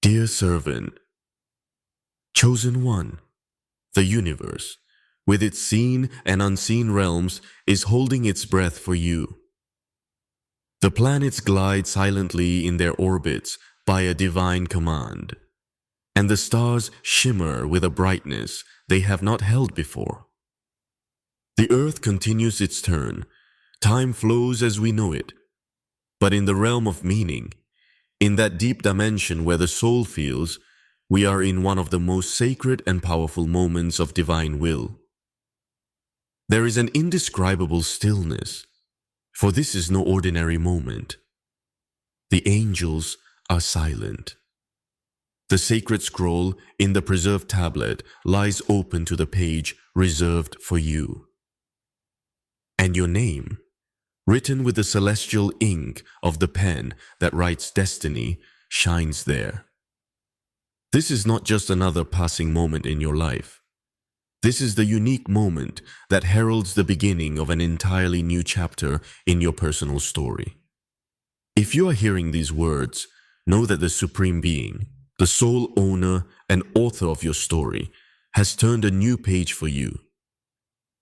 Dear servant, chosen one, the universe, with its seen and unseen realms, is holding its breath for you. The planets glide silently in their orbits by a divine command, and the stars shimmer with a brightness they have not held before. The earth continues its turn, time flows as we know it, but in the realm of meaning, in that deep dimension where the soul feels, we are in one of the most sacred and powerful moments of divine will. There is an indescribable stillness, for this is no ordinary moment. The angels are silent. The sacred scroll in the preserved tablet lies open to the page reserved for you. And your name, written with the celestial ink of the pen that writes destiny, shines there. This is not just another passing moment in your life. This is the unique moment that heralds the beginning of an entirely new chapter in your personal story. If you are hearing these words, know that the Supreme Being, the sole owner and author of your story, has turned a new page for you.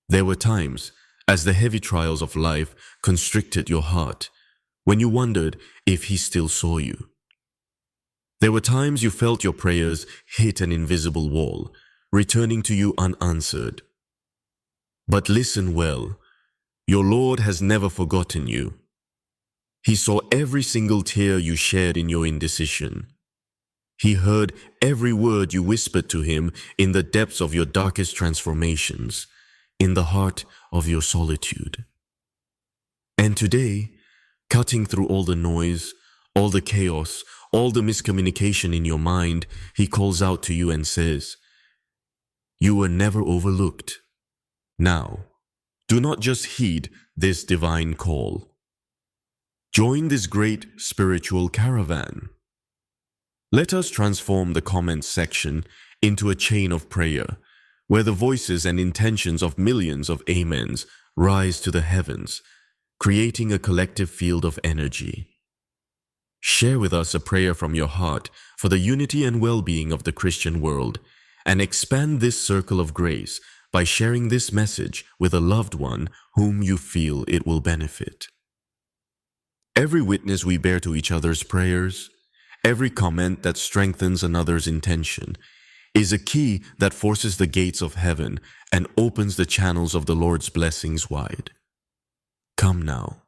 There were times, as the heavy trials of life constricted your heart, when you wondered if He still saw you. There were times you felt your prayers hit an invisible wall, returning to you unanswered. But listen well, your Lord has never forgotten you. He saw every single tear you shed in your indecision. He heard every word you whispered to Him in the depths of your darkest transformations, in the heart of your solitude. And today, cutting through all the noise, all the chaos, all the miscommunication in your mind, He calls out to you and says, "You were never overlooked. Now, do not just heed this divine call. Join this great spiritual caravan." Let us transform the comments section into a chain of prayer, where the voices and intentions of millions of amens rise to the heavens, creating a collective field of energy. Share with us a prayer from your heart for the unity and well-being of the Christian world, and expand this circle of grace by sharing this message with a loved one whom you feel it will benefit. Every witness we bear to each other's prayers, every comment that strengthens another's intention, is a key that forces the gates of heaven and opens the channels of the Lord's blessings wide. Come now,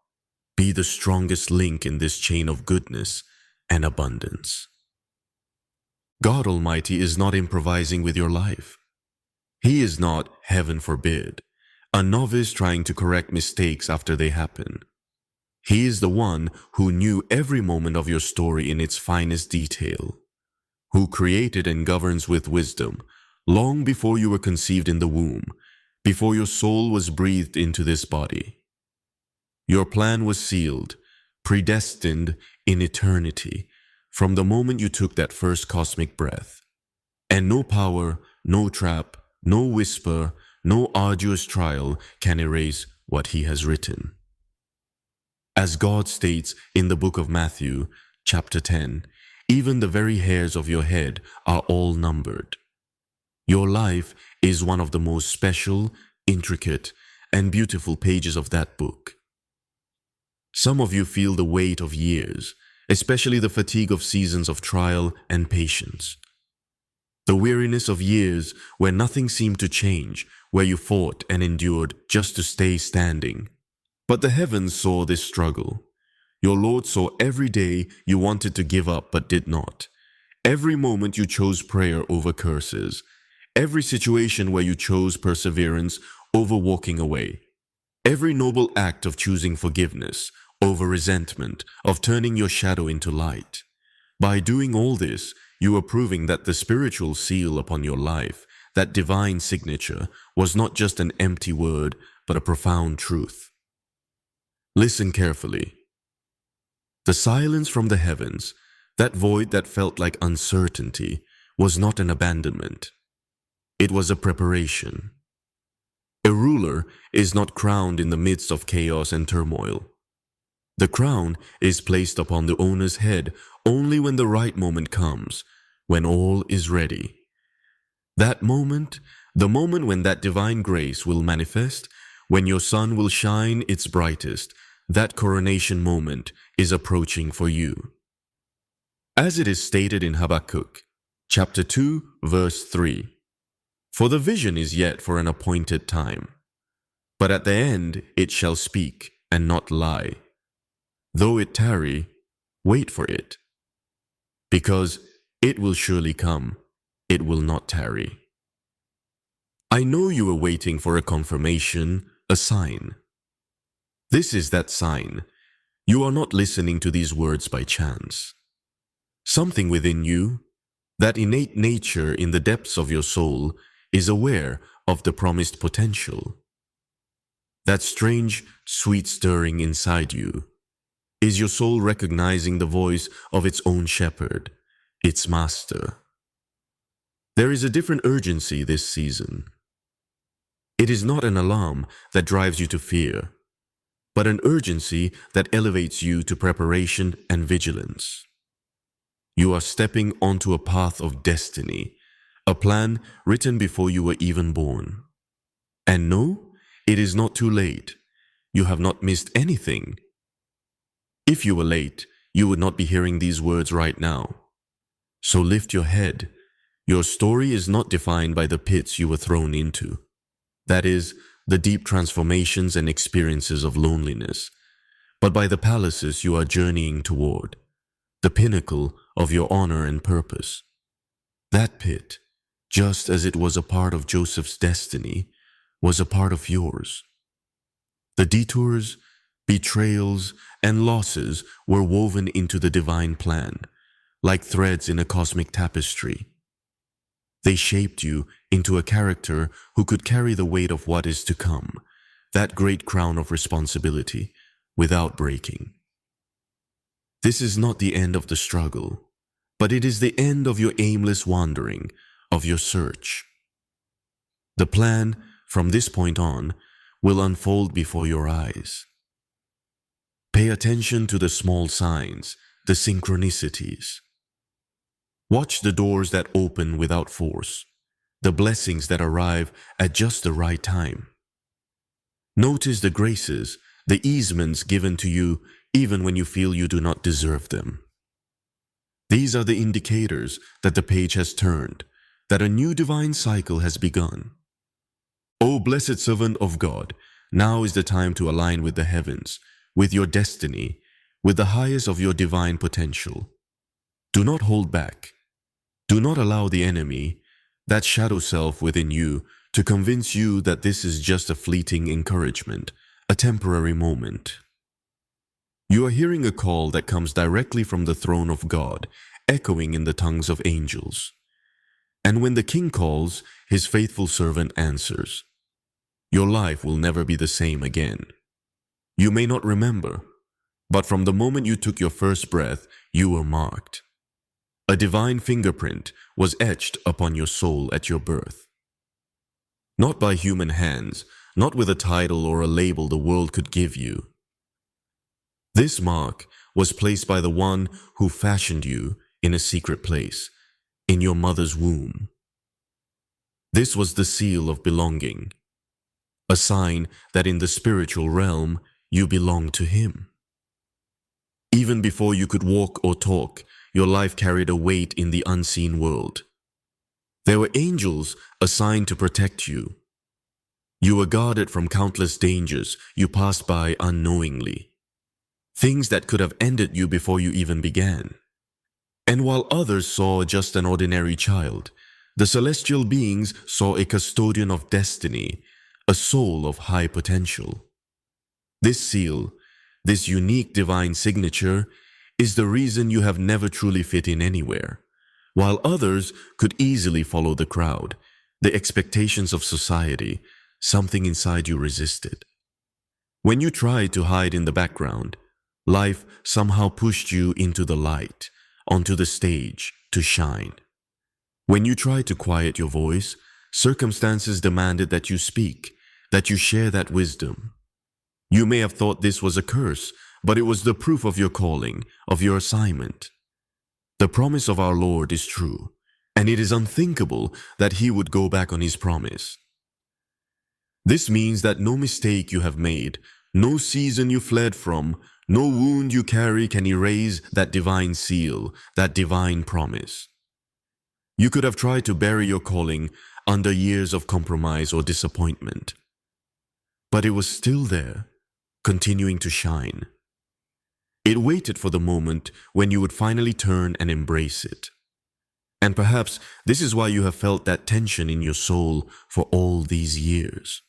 be the strongest link in this chain of goodness and abundance. God Almighty is not improvising with your life. He is not, heaven forbid, a novice trying to correct mistakes after they happen. He is the one who knew every moment of your story in its finest detail, who created and governs with wisdom long before you were conceived in the womb, before your soul was breathed into this body. Your plan was sealed, predestined in eternity, from the moment you took that first cosmic breath. And no power, no trap, no whisper, no arduous trial can erase what He has written. As God states in the book of Matthew, chapter 10, even the very hairs of your head are all numbered. Your life is one of the most special, intricate, and beautiful pages of that book. Some of you feel the weight of years, especially the fatigue of seasons of trial and patience. The weariness of years where nothing seemed to change, where you fought and endured just to stay standing. But the heavens saw this struggle. Your Lord saw every day you wanted to give up but did not. Every moment you chose prayer over curses. Every situation where you chose perseverance over walking away. Every noble act of choosing forgiveness over resentment, of turning your shadow into light. By doing all this, you are proving that the spiritual seal upon your life, that divine signature, was not just an empty word, but a profound truth. Listen carefully. The silence from the heavens, that void that felt like uncertainty, was not an abandonment. It was a preparation. A ruler is not crowned in the midst of chaos and turmoil. The crown is placed upon the owner's head only when the right moment comes, when all is ready. That moment, the moment when that divine grace will manifest, when your sun will shine its brightest, that coronation moment is approaching for you. As it is stated in Habakkuk, chapter 2, verse 3, "For the vision is yet for an appointed time, but at the end it shall speak and not lie. Though it tarry, wait for it, because it will surely come, it will not tarry." I know you are waiting for a confirmation, a sign. This is that sign. You are not listening to these words by chance. Something within you, that innate nature in the depths of your soul, is aware of the promised potential. That strange, sweet stirring inside you is your soul recognizing the voice of its own shepherd, its master. There is a different urgency this season. It is not an alarm that drives you to fear, but an urgency that elevates you to preparation and vigilance. You are stepping onto a path of destiny, a plan written before you were even born. And no, it is not too late. You have not missed anything. If you were late, you would not be hearing these words right now. So lift your head. Your story is not defined by the pits you were thrown into. That is, the deep transformations and experiences of loneliness, but by the palaces you are journeying toward, the pinnacle of your honor and purpose. That pit, just as it was a part of Joseph's destiny, was a part of yours. The detours, betrayals, and losses were woven into the divine plan, like threads in a cosmic tapestry. They shaped you into a character who could carry the weight of what is to come, that great crown of responsibility, without breaking. This is not the end of the struggle, but it is the end of your aimless wandering, of your search. The plan, from this point on, will unfold before your eyes. Pay attention to the small signs, the synchronicities. Watch the doors that open without force, the blessings that arrive at just the right time. Notice the graces, the easements given to you even when you feel you do not deserve them. These are the indicators that the page has turned, that a new divine cycle has begun. O blessed servant of God, now is the time to align with the heavens, with your destiny, with the highest of your divine potential. Do not hold back. Do not allow the enemy, that shadow self within you, to convince you that this is just a fleeting encouragement, a temporary moment. You are hearing a call that comes directly from the throne of God, echoing in the tongues of angels. And when the King calls, his faithful servant answers. Your life will never be the same again. You may not remember, but from the moment you took your first breath, you were marked. A divine fingerprint was etched upon your soul at your birth. Not by human hands, not with a title or a label the world could give you. This mark was placed by the one who fashioned you in a secret place, in your mother's womb. This was the seal of belonging, a sign that in the spiritual realm you belong to him. Even before you could walk or talk, your life carried a weight in the unseen world. There were angels assigned to protect you. You were guarded from countless dangers you passed by unknowingly, things that could have ended you before you even began. And while others saw just an ordinary child, the celestial beings saw a custodian of destiny, a soul of high potential. This seal, this unique divine signature, is the reason you have never truly fit in anywhere. While others could easily follow the crowd, the expectations of society, something inside you resisted. When you tried to hide in the background, life somehow pushed you into the light, onto the stage, to shine. When you tried to quiet your voice, circumstances demanded that you speak, that you share that wisdom. You may have thought this was a curse, but it was the proof of your calling, of your assignment. The promise of our Lord is true, and it is unthinkable that He would go back on His promise. This means that no mistake you have made, no season you fled from, no wound you carry can erase that divine seal, that divine promise. You could have tried to bury your calling under years of compromise or disappointment, but it was still there, continuing to shine. It waited for the moment when you would finally turn and embrace it. And perhaps this is why you have felt that tension in your soul for all these years.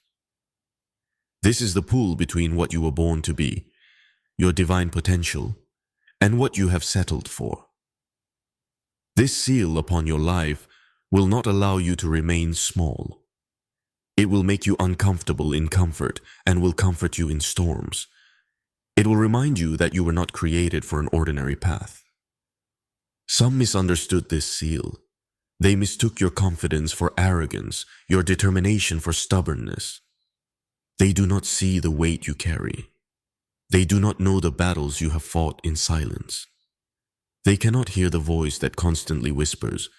This is the pull between what you were born to be, your divine potential, and what you have settled for. This seal upon your life will not allow you to remain small. It will make you uncomfortable in comfort and will comfort you in storms. It will remind you that you were not created for an ordinary path. Some misunderstood this seal. They mistook your confidence for arrogance, your determination for stubbornness. They do not see the weight you carry. They do not know the battles you have fought in silence. They cannot hear the voice that constantly whispers,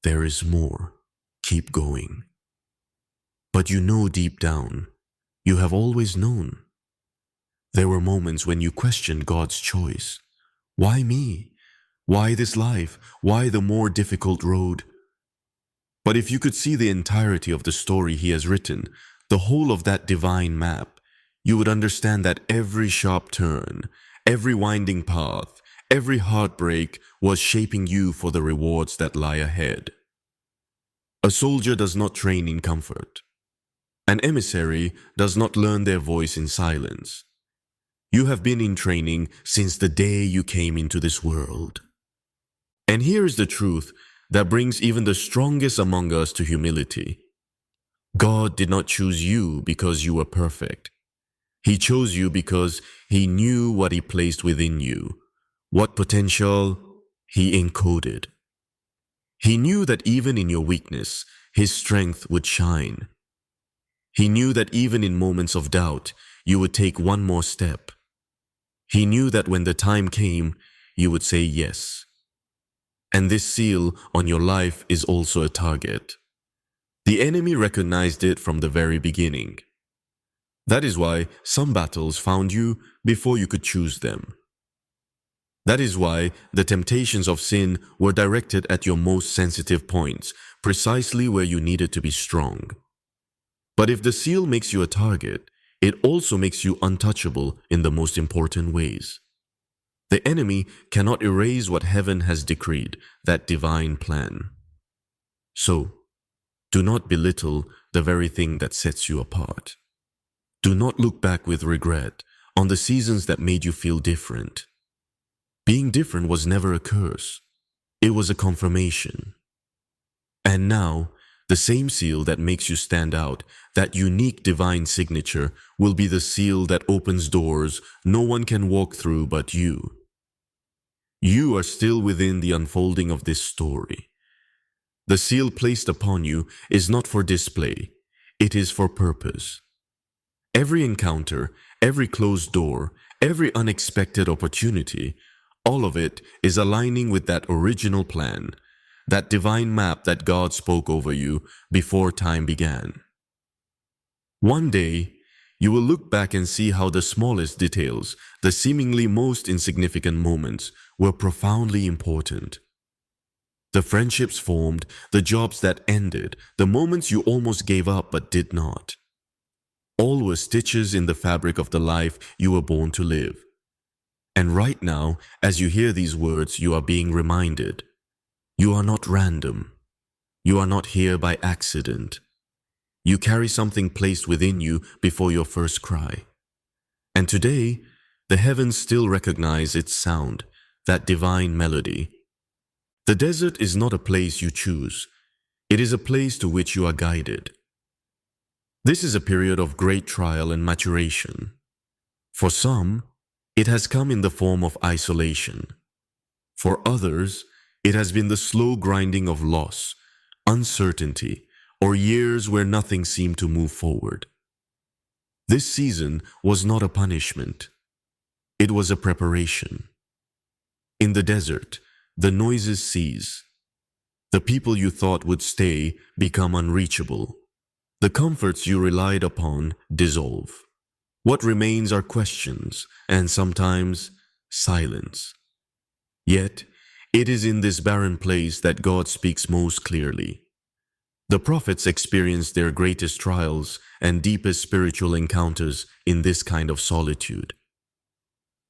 "There is more. Keep going." But you know deep down, you have always known. There were moments when you questioned God's choice. Why me? Why this life? Why the more difficult road? But if you could see the entirety of the story He has written, the whole of that divine map, you would understand that every sharp turn, every winding path, every heartbreak was shaping you for the rewards that lie ahead. A soldier does not train in comfort. An emissary does not learn their voice in silence. You have been in training since the day you came into this world. And here is the truth that brings even the strongest among us to humility. God did not choose you because you were perfect. He chose you because He knew what He placed within you, what potential He encoded. He knew that even in your weakness, His strength would shine. He knew that even in moments of doubt, you would take one more step. He knew that when the time came, you would say yes. And this seal on your life is also a target. The enemy recognized it from the very beginning. That is why some battles found you before you could choose them. That is why the temptations of sin were directed at your most sensitive points, precisely where you needed to be strong. But if the seal makes you a target, it also makes you untouchable in the most important ways. The enemy cannot erase what heaven has decreed, that divine plan. So, do not belittle the very thing that sets you apart. Do not look back with regret on the seasons that made you feel different. Being different was never a curse. It was a confirmation. And now, the same seal that makes you stand out, that unique divine signature, will be the seal that opens doors no one can walk through but you. You are still within the unfolding of this story. The seal placed upon you is not for display, it is for purpose. Every encounter, every closed door, every unexpected opportunity, all of it is aligning with that original plan, that divine map that God spoke over you before time began. One day, you will look back and see how the smallest details, the seemingly most insignificant moments, were profoundly important. The friendships formed, the jobs that ended, the moments you almost gave up but did not. All were stitches in the fabric of the life you were born to live. And right now, as you hear these words, you are being reminded. You are not random. You are not here by accident. You carry something placed within you before your first cry. And today, the heavens still recognize its sound, that divine melody. The desert is not a place you choose. It is a place to which you are guided. This is a period of great trial and maturation. For some, it has come in the form of isolation. For others, it has been the slow grinding of loss, uncertainty, or years where nothing seemed to move forward. This season was not a punishment. It was a preparation. In the desert, the noises cease. The people you thought would stay become unreachable. The comforts you relied upon dissolve. What remains are questions and sometimes silence. Yet, it is in this barren place that God speaks most clearly. The prophets experienced their greatest trials and deepest spiritual encounters in this kind of solitude.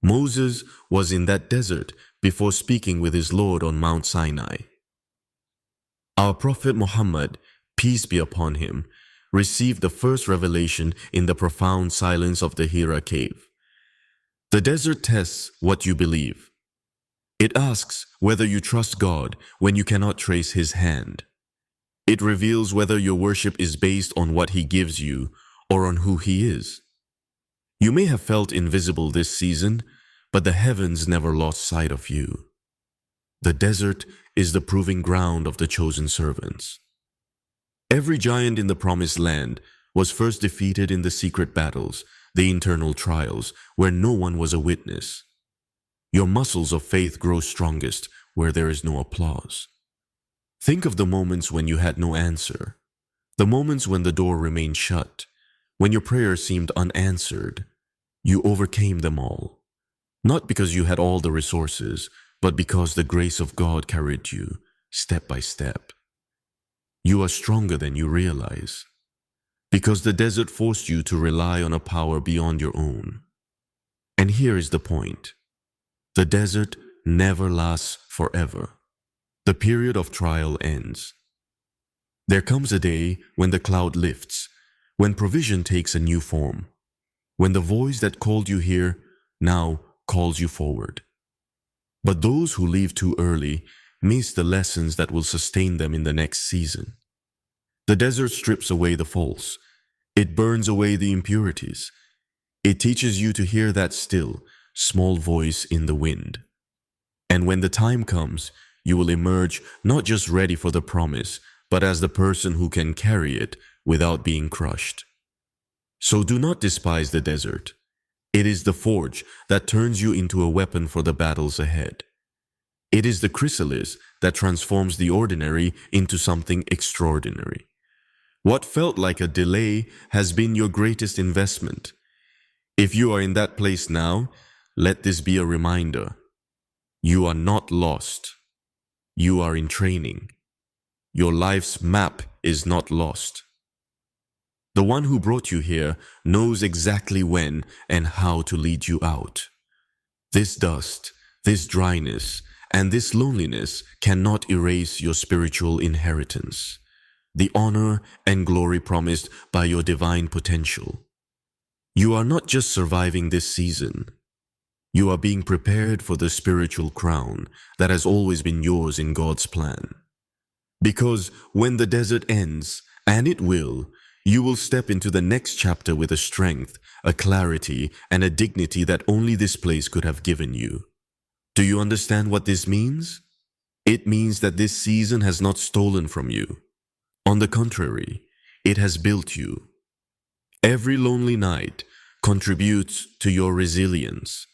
Moses was in that desert before speaking with his Lord on Mount Sinai. Our prophet Muhammad, peace be upon him, received the first revelation in the profound silence of the Hira cave. The desert tests what you believe. It asks whether you trust God when you cannot trace His hand. It reveals whether your worship is based on what He gives you or on who He is. You may have felt invisible this season, but the heavens never lost sight of you. The desert is the proving ground of the chosen servants. Every giant in the promised land was first defeated in the secret battles, the internal trials, where no one was a witness. Your muscles of faith grow strongest where there is no applause. Think of the moments when you had no answer, the moments when the door remained shut, when your prayers seemed unanswered. You overcame them all, not because you had all the resources, but because the grace of God carried you step by step. You are stronger than you realize, because the desert forced you to rely on a power beyond your own. And here is the point. The desert never lasts forever. The period of trial ends. There comes a day when the cloud lifts, when provision takes a new form, when the voice that called you here now calls you forward. But those who leave too early miss the lessons that will sustain them in the next season. The desert strips away the false. It burns away the impurities. It teaches you to hear that still, small voice in the wind. And when the time comes, you will emerge not just ready for the promise, but as the person who can carry it without being crushed. So do not despise the desert. It is the forge that turns you into a weapon for the battles ahead. It is the chrysalis that transforms the ordinary into something extraordinary. What felt like a delay has been your greatest investment. If you are in that place now, let this be a reminder. You are not lost. You are in training. Your life's map is not lost. The one who brought you here knows exactly when and how to lead you out. This dust, this dryness, and this loneliness cannot erase your spiritual inheritance, the honor and glory promised by your divine potential. You are not just surviving this season. You are being prepared for the spiritual crown that has always been yours in God's plan. Because when the desert ends, and it will, you will step into the next chapter with a strength, a clarity, and a dignity that only this place could have given you. Do you understand what this means? It means that this season has not stolen from you. On the contrary, it has built you. Every lonely night contributes to your resilience.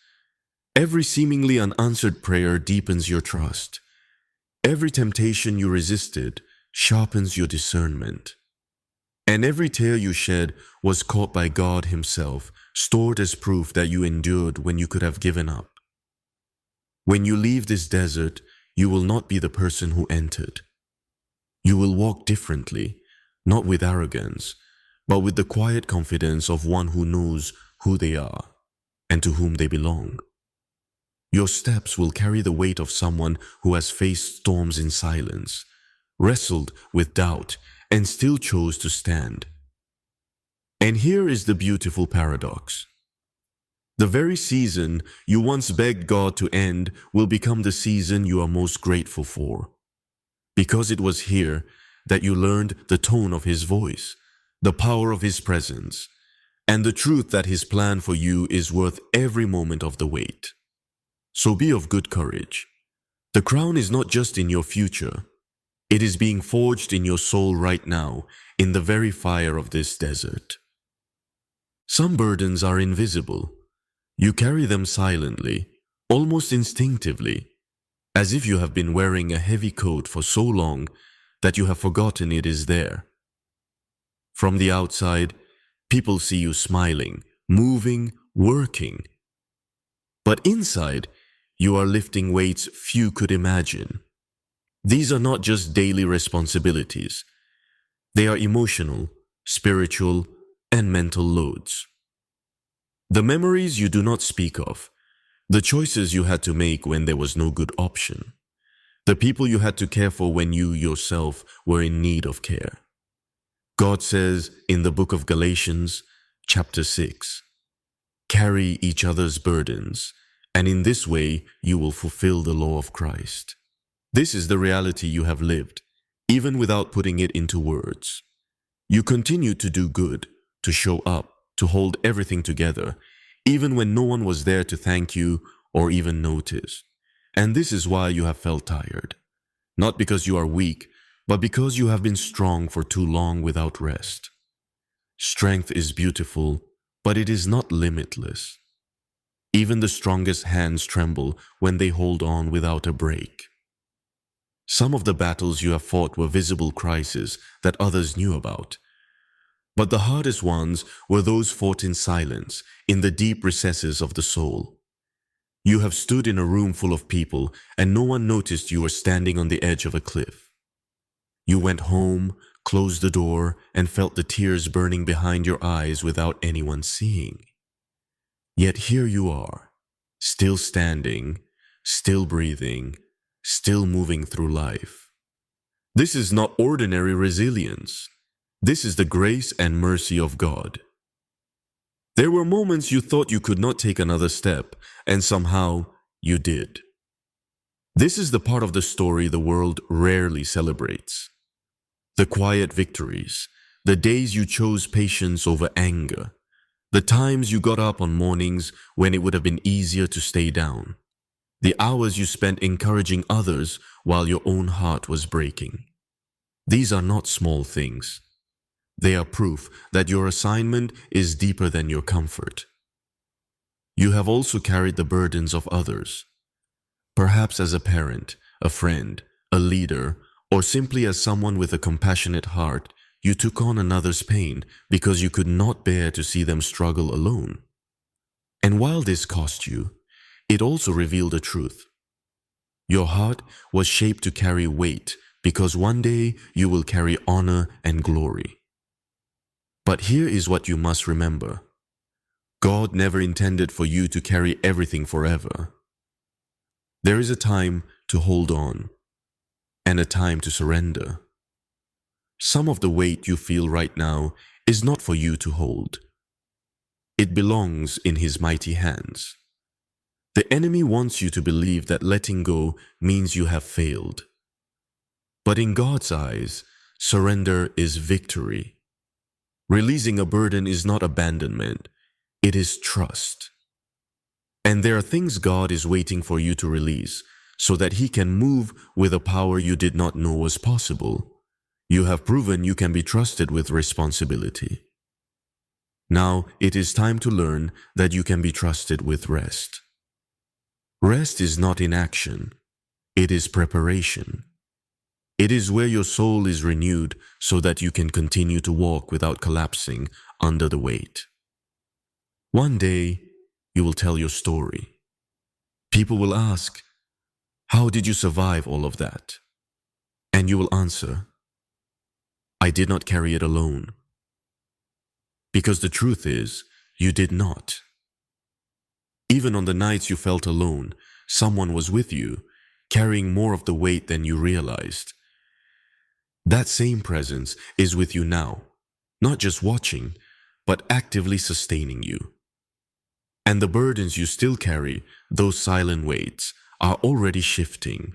Every seemingly unanswered prayer deepens your trust. Every temptation you resisted sharpens your discernment. And every tear you shed was caught by God Himself, stored as proof that you endured when you could have given up. When you leave this desert, you will not be the person who entered. You will walk differently, not with arrogance, but with the quiet confidence of one who knows who they are and to whom they belong. Your steps will carry the weight of someone who has faced storms in silence, wrestled with doubt, and still chose to stand. And here is the beautiful paradox. The very season you once begged God to end will become the season you are most grateful for. Because it was here that you learned the tone of His voice, the power of His presence, and the truth that His plan for you is worth every moment of the wait. So be of good courage. The crown is not just in your future. It is being forged in your soul right now, in the very fire of this desert. Some burdens are invisible. You carry them silently, almost instinctively, as if you have been wearing a heavy coat for so long that you have forgotten it is there. From the outside, people see you smiling, moving, working. But inside, you are lifting weights few could imagine. These are not just daily responsibilities. They are emotional, spiritual, and mental loads. The memories you do not speak of, the choices you had to make when there was no good option, the people you had to care for when you yourself were in need of care. God says in the book of Galatians, chapter 6, carry each other's burdens, and in this way you will fulfill the law of Christ. This is the reality you have lived, even without putting it into words. You continue to do good, to show up, to hold everything together, even when no one was there to thank you or even notice. And this is why you have felt tired. Not because you are weak, but because you have been strong for too long without rest. Strength is beautiful, but it is not limitless. Even the strongest hands tremble when they hold on without a break. Some of the battles you have fought were visible crises that others knew about. But the hardest ones were those fought in silence, in the deep recesses of the soul. You have stood in a room full of people and no one noticed you were standing on the edge of a cliff. You went home, closed the door, and felt the tears burning behind your eyes without anyone seeing. Yet here you are, still standing, still breathing, still moving through life. This is not ordinary resilience. This is the grace and mercy of God. There were moments you thought you could not take another step, and somehow you did. This is the part of the story the world rarely celebrates. The quiet victories, the days you chose patience over anger, the times you got up on mornings when it would have been easier to stay down, the hours you spent encouraging others while your own heart was breaking. These are not small things. They are proof that your assignment is deeper than your comfort. You have also carried the burdens of others. Perhaps as a parent, a friend, a leader, or simply as someone with a compassionate heart, you took on another's pain because you could not bear to see them struggle alone. And while this cost you, it also revealed a truth. Your heart was shaped to carry weight because one day you will carry honor and glory. But here is what you must remember. God never intended for you to carry everything forever. There is a time to hold on and a time to surrender. Some of the weight you feel right now is not for you to hold. It belongs in His mighty hands. The enemy wants you to believe that letting go means you have failed. But in God's eyes, surrender is victory. Releasing a burden is not abandonment, it is trust. And there are things God is waiting for you to release so that He can move with a power you did not know was possible. You have proven you can be trusted with responsibility. Now it is time to learn that you can be trusted with rest. Rest is not inaction, it is preparation. It is where your soul is renewed so that you can continue to walk without collapsing under the weight. One day, you will tell your story. People will ask, "How did you survive all of that?" And you will answer, "I did not carry it alone." Because the truth is, you did not. Even on the nights you felt alone, someone was with you, carrying more of the weight than you realized. That same presence is with you now, not just watching, but actively sustaining you. And the burdens you still carry, those silent weights, are already shifting.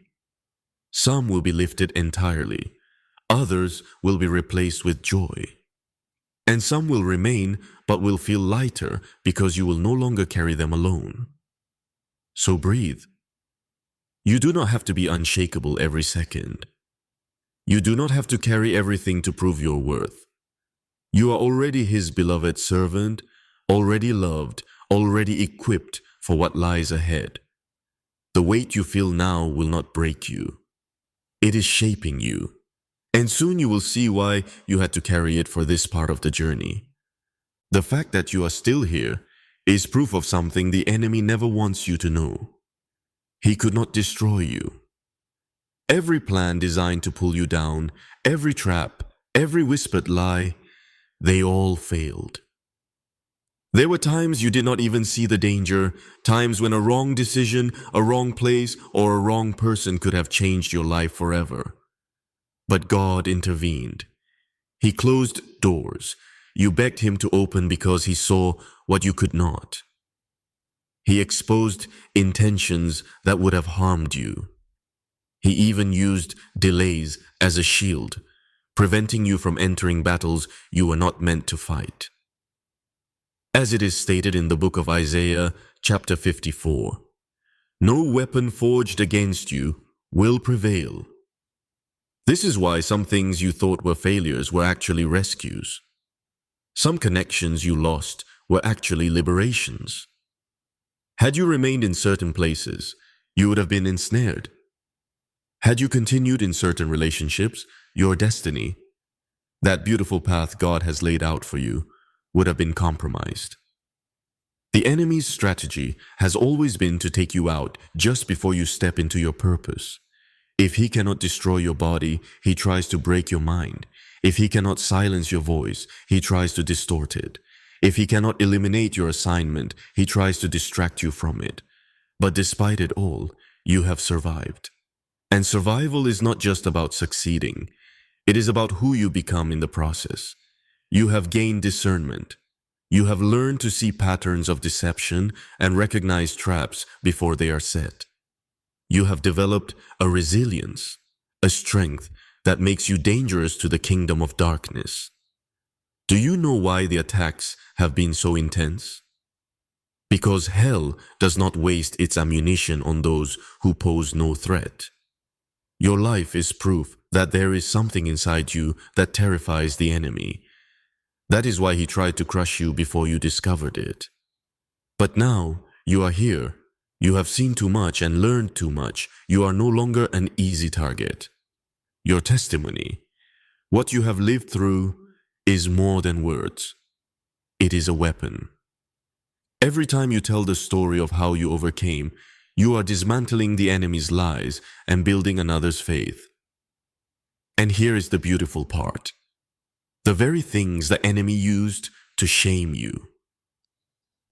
Some will be lifted entirely, others will be replaced with joy. And some will remain but will feel lighter because you will no longer carry them alone. So breathe. You do not have to be unshakable every second. You do not have to carry everything to prove your worth. You are already His beloved servant, already loved, already equipped for what lies ahead. The weight you feel now will not break you. It is shaping you. And soon you will see why you had to carry it for this part of the journey. The fact that you are still here is proof of something the enemy never wants you to know. He could not destroy you. Every plan designed to pull you down, every trap, every whispered lie, they all failed. There were times you did not even see the danger, times when a wrong decision, a wrong place, or a wrong person could have changed your life forever. But God intervened. He closed doors. You begged him to open because he saw what you could not. He exposed intentions that would have harmed you. He even used delays as a shield, preventing you from entering battles you were not meant to fight. As it is stated in the book of Isaiah, chapter 54, "No weapon forged against you will prevail." This is why some things you thought were failures were actually rescues. Some connections you lost were actually liberations. Had you remained in certain places, you would have been ensnared. Had you continued in certain relationships, your destiny, that beautiful path God has laid out for you, would have been compromised. The enemy's strategy has always been to take you out just before you step into your purpose. If he cannot destroy your body, he tries to break your mind. If he cannot silence your voice, he tries to distort it. If he cannot eliminate your assignment, he tries to distract you from it. But despite it all, you have survived. And survival is not just about succeeding. It is about who you become in the process. You have gained discernment. You have learned to see patterns of deception and recognize traps before they are set. You have developed a resilience, a strength that makes you dangerous to the kingdom of darkness. Do you know why the attacks have been so intense? Because hell does not waste its ammunition on those who pose no threat. Your life is proof that there is something inside you that terrifies the enemy. That is why he tried to crush you before you discovered it. But now you are here. You have seen too much and learned too much. You are no longer an easy target. Your testimony, what you have lived through, is more than words. It is a weapon. Every time you tell the story of how you overcame, you are dismantling the enemy's lies and building another's faith. And here is the beautiful part. The very things the enemy used to shame you,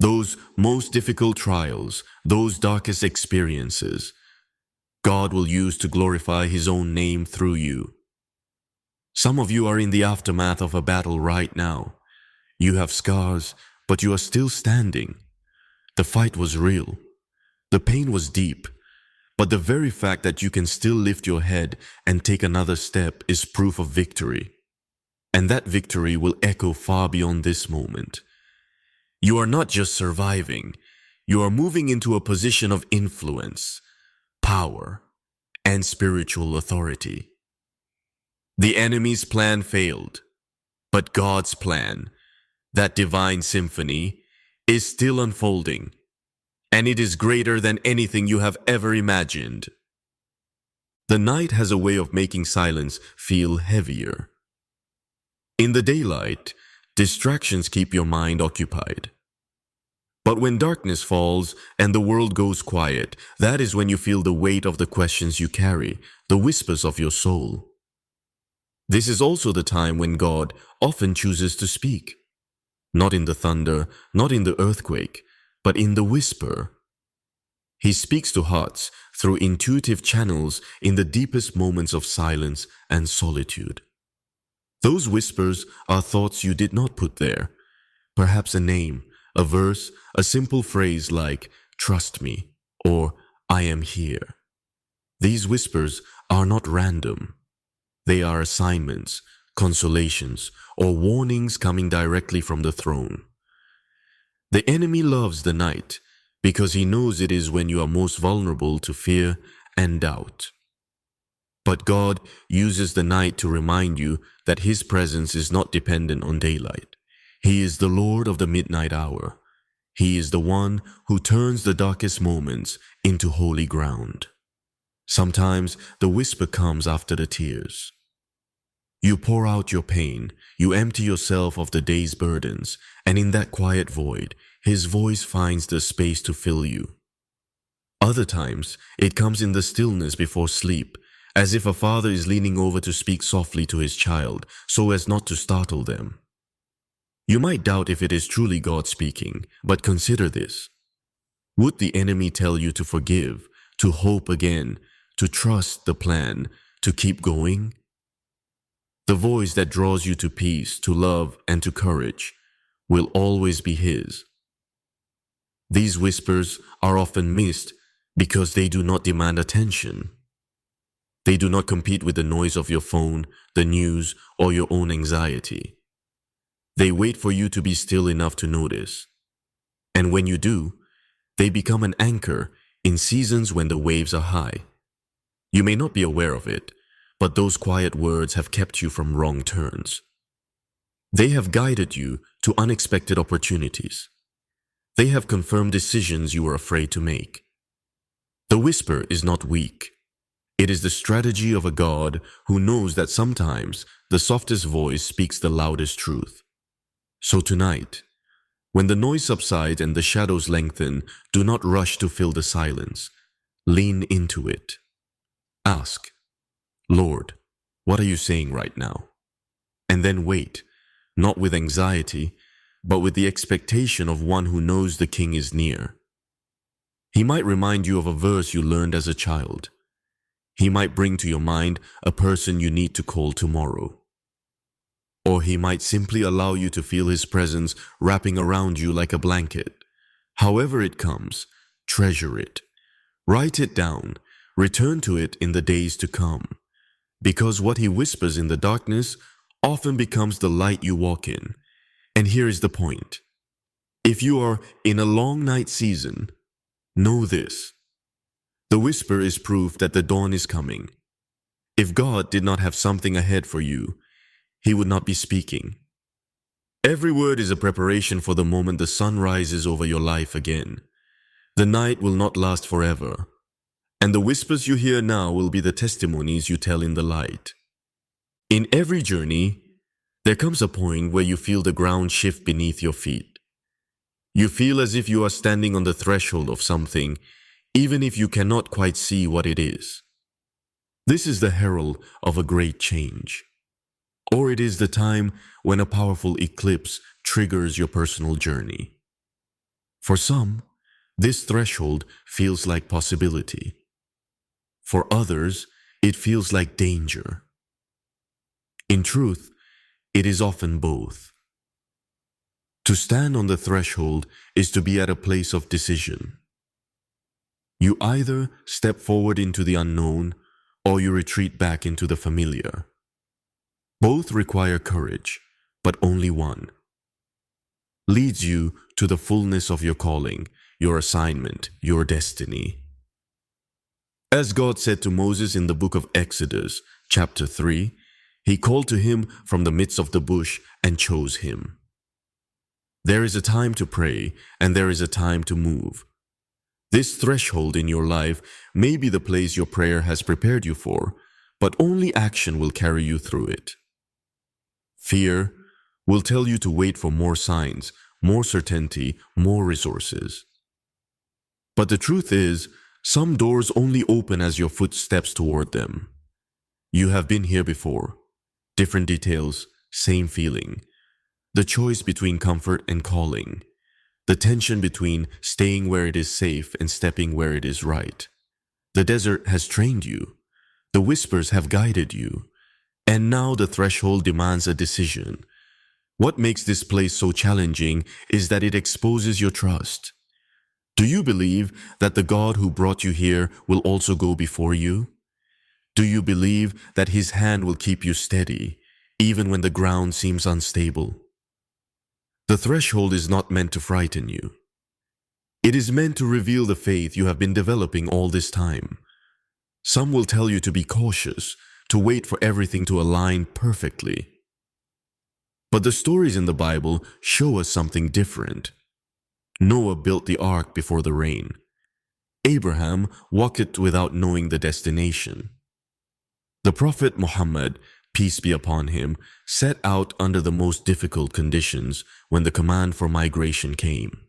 those most difficult trials, those darkest experiences, God will use to glorify his own name through you. Some of you are in the aftermath of a battle right now. You have scars, but you are still standing. The fight was real. The pain was deep. But the very fact that you can still lift your head and take another step is proof of victory. And that victory will echo far beyond this moment. You are not just surviving. You are moving into a position of influence, power, and spiritual authority. The enemy's plan failed, but God's plan, that divine symphony, is still unfolding, and it is greater than anything you have ever imagined. The night has a way of making silence feel heavier. In the daylight, distractions keep your mind occupied. But when darkness falls and the world goes quiet, that is when you feel the weight of the questions you carry, the whispers of your soul. This is also the time when God often chooses to speak. Not in the thunder, not in the earthquake, but in the whisper. He speaks to hearts through intuitive channels in the deepest moments of silence and solitude. Those whispers are thoughts you did not put there. Perhaps a name, a verse, a simple phrase like, "Trust me," or "I am here." These whispers are not random. They are assignments, consolations, or warnings coming directly from the throne. The enemy loves the night because he knows it is when you are most vulnerable to fear and doubt. But God uses the night to remind you that his presence is not dependent on daylight. He is the Lord of the midnight hour. He is the one who turns the darkest moments into holy ground. Sometimes the whisper comes after the tears. You pour out your pain, you empty yourself of the day's burdens, and in that quiet void, his voice finds the space to fill you. Other times, it comes in the stillness before sleep, as if a father is leaning over to speak softly to his child, so as not to startle them. You might doubt if it is truly God speaking, but consider this. Would the enemy tell you to forgive, to hope again, to trust the plan, to keep going? The voice that draws you to peace, to love, and to courage will always be his. These whispers are often missed because they do not demand attention. They do not compete with the noise of your phone, the news, or your own anxiety. They wait for you to be still enough to notice. And when you do, they become an anchor in seasons when the waves are high. You may not be aware of it, but those quiet words have kept you from wrong turns. They have guided you to unexpected opportunities. They have confirmed decisions you were afraid to make. The whisper is not weak. It is the strategy of a God who knows that sometimes the softest voice speaks the loudest truth. So tonight, when the noise subsides and the shadows lengthen, do not rush to fill the silence. Lean into it. Ask, Lord, what are you saying right now? And then wait, not with anxiety, but with the expectation of one who knows the King is near. He might remind you of a verse you learned as a child. He might bring to your mind a person you need to call tomorrow. Or he might simply allow you to feel his presence wrapping around you like a blanket. However it comes, treasure it. Write it down. Return to it in the days to come. Because what he whispers in the darkness often becomes the light you walk in. And here is the point. If you are in a long night season, know this. The whisper is proof that the dawn is coming. If God did not have something ahead for you, he would not be speaking. Every word is a preparation for the moment the sun rises over your life again. The night will not last forever, and the whispers you hear now will be the testimonies you tell in the light. In every journey, there comes a point where you feel the ground shift beneath your feet. You feel as if you are standing on the threshold of something, even if you cannot quite see what it is. This is the herald of a great change. Or it is the time when a powerful eclipse triggers your personal journey. For some, this threshold feels like possibility. For others, it feels like danger. In truth, it is often both. To stand on the threshold is to be at a place of decision. You either step forward into the unknown or you retreat back into the familiar. Both require courage, but only one leads you to the fullness of your calling, your assignment, your destiny. As God said to Moses in the book of Exodus, chapter 3, he called to him from the midst of the bush and chose him. There is a time to pray, and there is a time to move. This threshold in your life may be the place your prayer has prepared you for, but only action will carry you through it. Fear will tell you to wait for more signs, more certainty, more resources. But the truth is, some doors only open as your foot steps toward them. You have been here before. Different details, same feeling. The choice between comfort and calling. The tension between staying where it is safe and stepping where it is right. The desert has trained you. The whispers have guided you. And now the threshold demands a decision. What makes this place so challenging is that it exposes your trust. Do you believe that the God who brought you here will also go before you? Do you believe that his hand will keep you steady, even when the ground seems unstable? The threshold is not meant to frighten you. It is meant to reveal the faith you have been developing all this time. Some will tell you to be cautious, to wait for everything to align perfectly. But the stories in the Bible show us something different. Noah built the ark before the rain. Abraham walked it without knowing the destination. The Prophet Muhammad, peace be upon him, set out under the most difficult conditions when the command for migration came.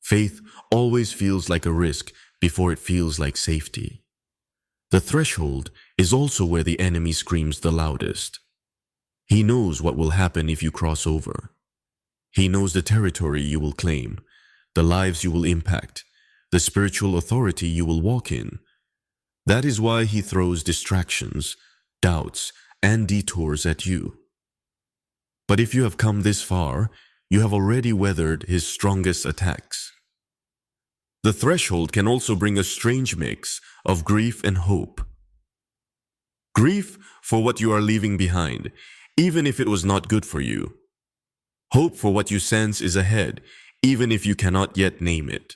Faith always feels like a risk before it feels like safety. The threshold is also where the enemy screams the loudest. He knows what will happen if you cross over. He knows the territory you will claim, the lives you will impact, the spiritual authority you will walk in. That is why he throws distractions, doubts, and detours at you. But if you have come this far, you have already weathered his strongest attacks. The threshold can also bring a strange mix of grief and hope. Grief for what you are leaving behind, even if it was not good for you. Hope for what you sense is ahead, even if you cannot yet name it.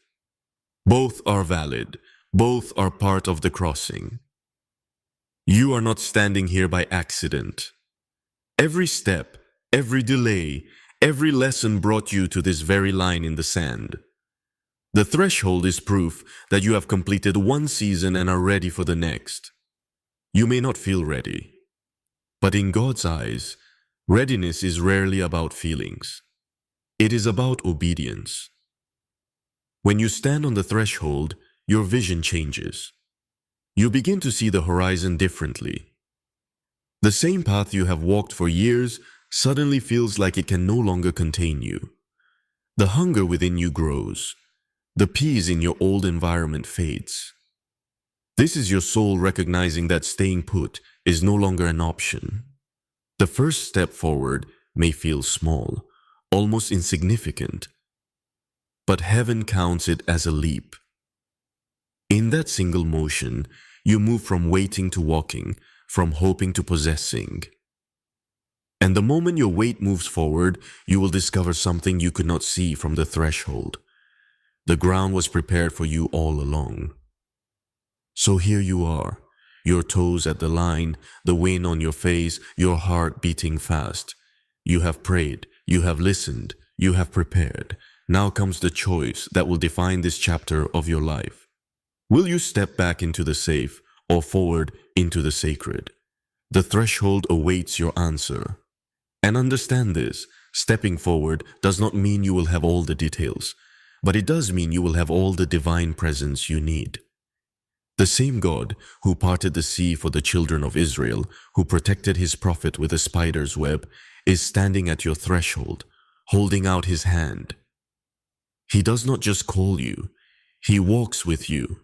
Both are valid. Both are part of the crossing. You are not standing here by accident. Every step, every delay, every lesson brought you to this very line in the sand. The threshold is proof that you have completed one season and are ready for the next. You may not feel ready, but in God's eyes, readiness is rarely about feelings. It is about obedience. When you stand on the threshold, your vision changes. You begin to see the horizon differently. The same path you have walked for years suddenly feels like it can no longer contain you. The hunger within you grows. The peace in your old environment fades. This is your soul recognizing that staying put is no longer an option. The first step forward may feel small, almost insignificant, but heaven counts it as a leap. In that single motion, you move from waiting to walking, from hoping to possessing. And the moment your weight moves forward, you will discover something you could not see from the threshold. The ground was prepared for you all along. So here you are, your toes at the line, the wind on your face, your heart beating fast. You have prayed, you have listened, you have prepared. Now comes the choice that will define this chapter of your life. Will you step back into the safe or forward into the sacred? The threshold awaits your answer. And understand this, stepping forward does not mean you will have all the details, but it does mean you will have all the divine presence you need. The same God who parted the sea for the children of Israel, who protected his prophet with a spider's web, is standing at your threshold, holding out his hand. He does not just call you, he walks with you.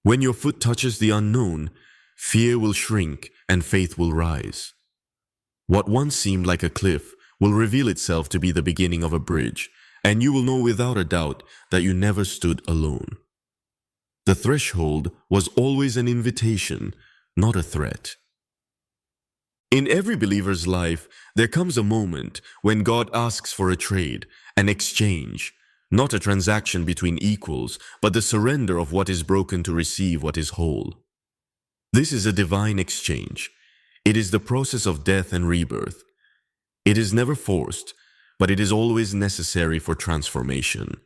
When your foot touches the unknown, fear will shrink and faith will rise. What once seemed like a cliff will reveal itself to be the beginning of a bridge, and you will know without a doubt that you never stood alone. The threshold was always an invitation, not a threat. In every believer's life, there comes a moment when God asks for a trade, an exchange, not a transaction between equals, but the surrender of what is broken to receive what is whole. This is a divine exchange. It is the process of death and rebirth. It is never forced, but it is always necessary for transformation.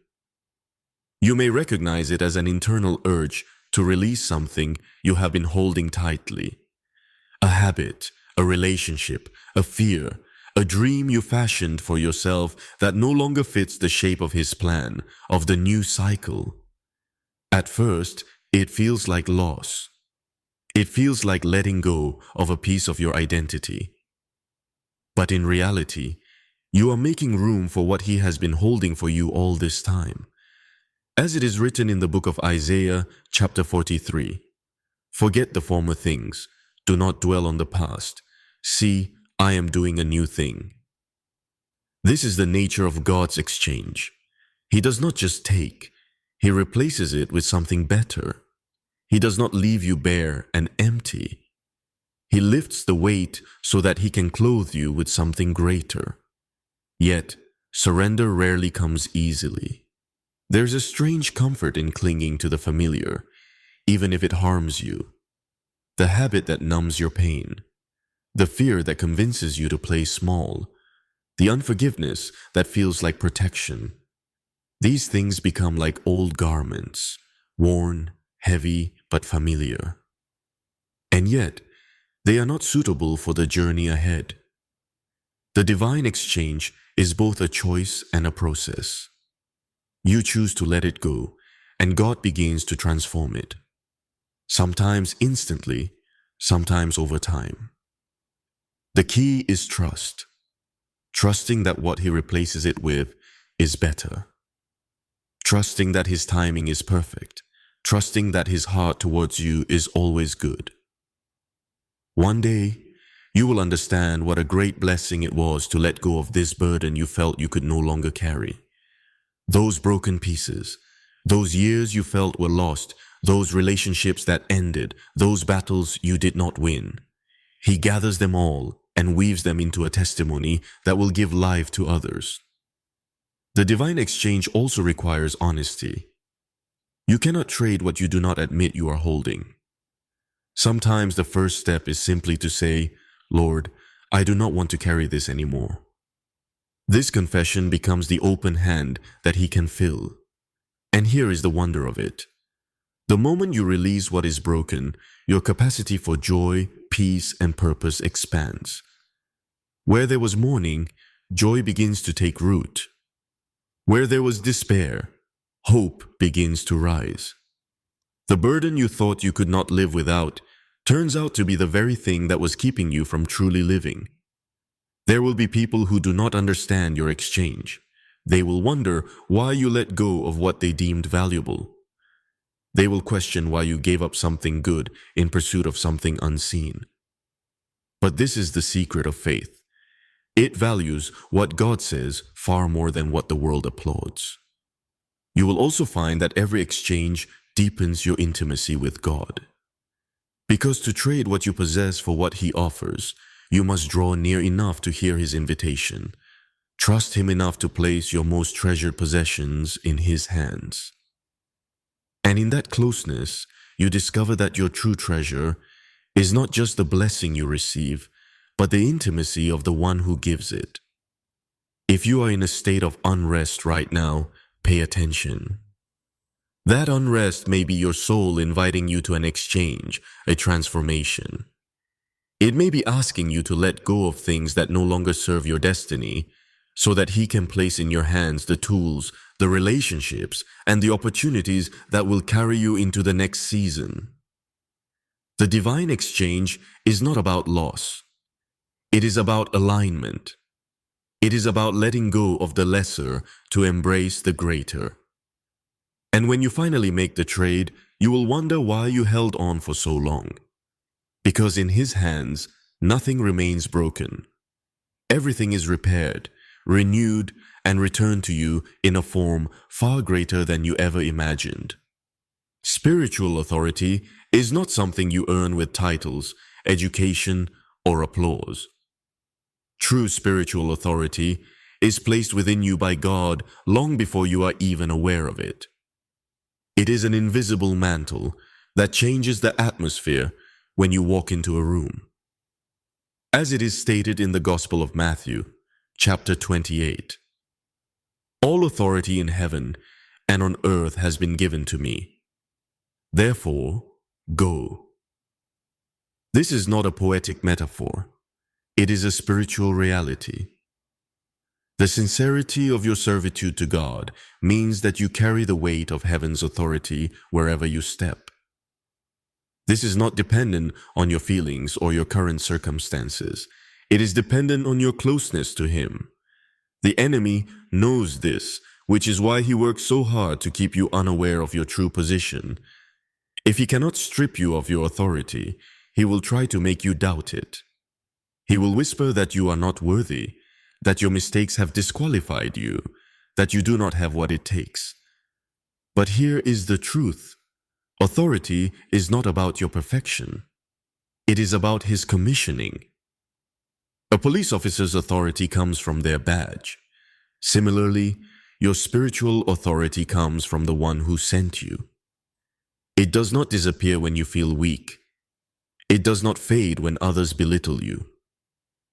You may recognize it as an internal urge to release something you have been holding tightly. A habit, a relationship, a fear, a dream you fashioned for yourself that no longer fits the shape of his plan, of the new cycle. At first, it feels like loss. It feels like letting go of a piece of your identity. But in reality, you are making room for what he has been holding for you all this time. As it is written in the book of Isaiah, chapter 43, "Forget the former things, do not dwell on the past. See, I am doing a new thing." This is the nature of God's exchange. He does not just take, he replaces it with something better. He does not leave you bare and empty. He lifts the weight so that he can clothe you with something greater. Yet, surrender rarely comes easily. There's a strange comfort in clinging to the familiar, even if it harms you. The habit that numbs your pain, the fear that convinces you to play small, the unforgiveness that feels like protection. These things become like old garments, worn, heavy, but familiar. And yet, they are not suitable for the journey ahead. The divine exchange is both a choice and a process. You choose to let it go, and God begins to transform it. Sometimes instantly, sometimes over time. The key is trust. Trusting that what He replaces it with is better. Trusting that His timing is perfect. Trusting that His heart towards you is always good. One day, you will understand what a great blessing it was to let go of this burden you felt you could no longer carry. Those broken pieces, those years you felt were lost, those relationships that ended, those battles you did not win. He gathers them all and weaves them into a testimony that will give life to others. The divine exchange also requires honesty. You cannot trade what you do not admit you are holding. Sometimes the first step is simply to say, Lord, I do not want to carry this anymore. This confession becomes the open hand that He can fill. And here is the wonder of it. The moment you release what is broken, your capacity for joy, peace, and purpose expands. Where there was mourning, joy begins to take root. Where there was despair, hope begins to rise. The burden you thought you could not live without turns out to be the very thing that was keeping you from truly living. There will be people who do not understand your exchange. They will wonder why you let go of what they deemed valuable. They will question why you gave up something good in pursuit of something unseen. But this is the secret of faith. It values what God says far more than what the world applauds. You will also find that every exchange deepens your intimacy with God. Because to trade what you possess for what He offers, you must draw near enough to hear His invitation. Trust Him enough to place your most treasured possessions in His hands. And in that closeness, you discover that your true treasure is not just the blessing you receive, but the intimacy of the one who gives it. If you are in a state of unrest right now, pay attention. That unrest may be your soul inviting you to an exchange, a transformation. It may be asking you to let go of things that no longer serve your destiny, so that He can place in your hands the tools, the relationships, and the opportunities that will carry you into the next season. The divine exchange is not about loss. It is about alignment. It is about letting go of the lesser to embrace the greater. And when you finally make the trade, you will wonder why you held on for so long. Because in His hands, nothing remains broken. Everything is repaired, renewed, and returned to you in a form far greater than you ever imagined. Spiritual authority is not something you earn with titles, education, or applause. True spiritual authority is placed within you by God long before you are even aware of it. It is an invisible mantle that changes the atmosphere when you walk into a room. As it is stated in the Gospel of Matthew, chapter 28, all authority in heaven and on earth has been given to me. Therefore, go. This is not a poetic metaphor. It is a spiritual reality. The sincerity of your servitude to God means that you carry the weight of heaven's authority wherever you step. This is not dependent on your feelings or your current circumstances. It is dependent on your closeness to Him. The enemy knows this, which is why he works so hard to keep you unaware of your true position. If he cannot strip you of your authority, he will try to make you doubt it. He will whisper that you are not worthy, that your mistakes have disqualified you, that you do not have what it takes. But here is the truth. Authority is not about your perfection. It is about His commissioning. A police officer's authority comes from their badge. Similarly, your spiritual authority comes from the one who sent you. It does not disappear when you feel weak. It does not fade when others belittle you.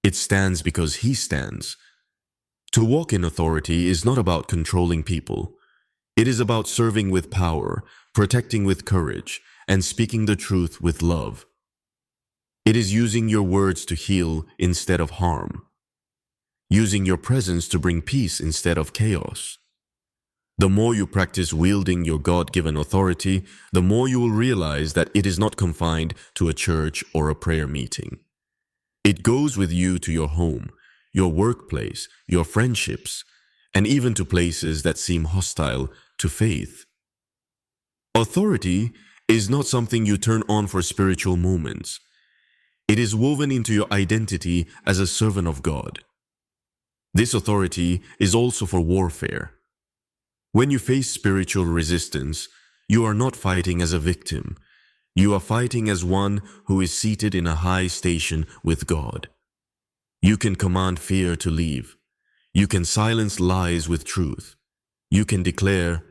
It stands because He stands. To walk in authority is not about controlling people. It is about serving with power, protecting with courage, and speaking the truth with love. It is using your words to heal instead of harm, using your presence to bring peace instead of chaos. The more you practice wielding your God-given authority, the more you will realize that it is not confined to a church or a prayer meeting. It goes with you to your home, your workplace, your friendships, and even to places that seem hostile to faith. Authority is not something you turn on for spiritual moments. It is woven into your identity as a servant of God. This authority is also for warfare. When you face spiritual resistance, you are not fighting as a victim. You are fighting as one who is seated in a high station with God. You can command fear to leave. You can silence lies with truth. You can declare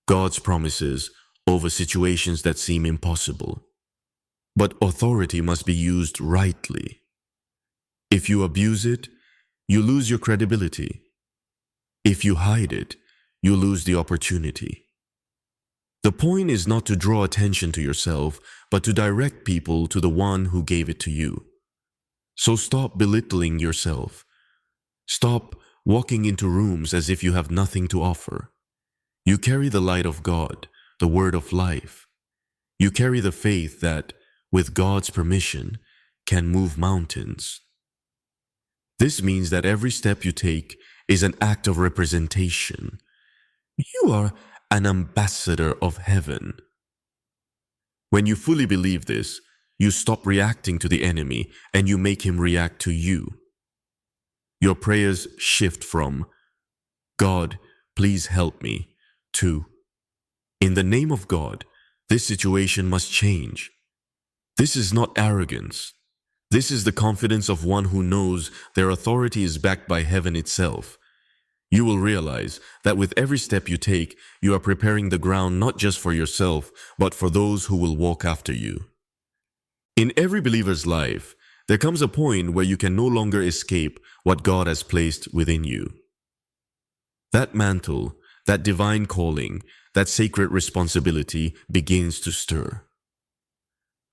God's promises over situations that seem impossible. But authority must be used rightly. If you abuse it, you lose your credibility. If you hide it, you lose the opportunity. The point is not to draw attention to yourself, but to direct people to the one who gave it to you. So stop belittling yourself. Stop walking into rooms as if you have nothing to offer. You carry the light of God, the word of life. You carry the faith that, with God's permission, can move mountains. This means that every step you take is an act of representation. You are an ambassador of heaven. When you fully believe this, you stop reacting to the enemy and you make him react to you. Your prayers shift from, God, please help me, to, in the name of God, this situation must change. This is not arrogance. This is the confidence of one who knows their authority is backed by heaven itself. You will realize that with every step you take, you are preparing the ground not just for yourself, but for those who will walk after you. In every believer's life, there comes a point where you can no longer escape what God has placed within you. That mantle, that divine calling, that sacred responsibility begins to stir.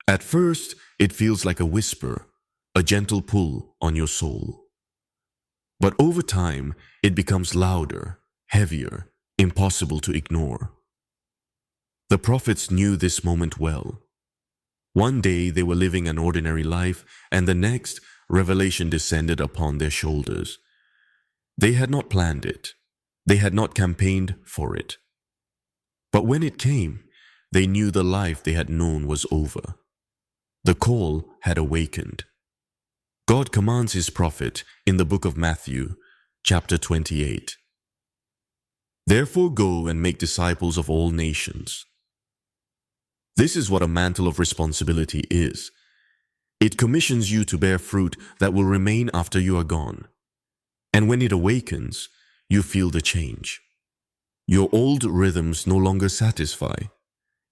At first, it feels like a whisper, a gentle pull on your soul. But over time, it becomes louder, heavier, impossible to ignore. The prophets knew this moment well. One day they were living an ordinary life, and the next, revelation descended upon their shoulders. They had not planned it. They had not campaigned for it. But when it came, they knew the life they had known was over. The call had awakened. God commands his prophet in the book of Matthew, chapter 28. Therefore go and make disciples of all nations. This is what a mantle of responsibility is. It commissions you to bear fruit that will remain after you are gone. And when it awakens, you feel the change. Your old rhythms no longer satisfy.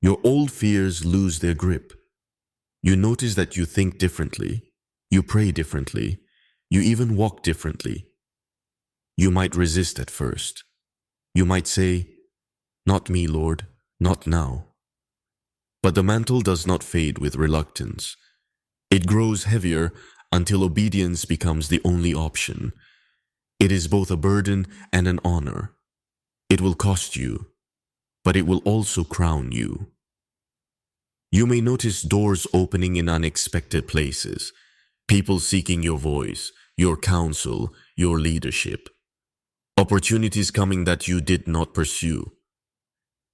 Your old fears lose their grip. You notice that you think differently. You pray differently. You even walk differently. You might resist at first. You might say, "Not me, Lord, not now." But the mantle does not fade with reluctance. It grows heavier until obedience becomes the only option. It is both a burden and an honor. It will cost you, but it will also crown you. You may notice doors opening in unexpected places, people seeking your voice, your counsel, your leadership. Opportunities coming that you did not pursue.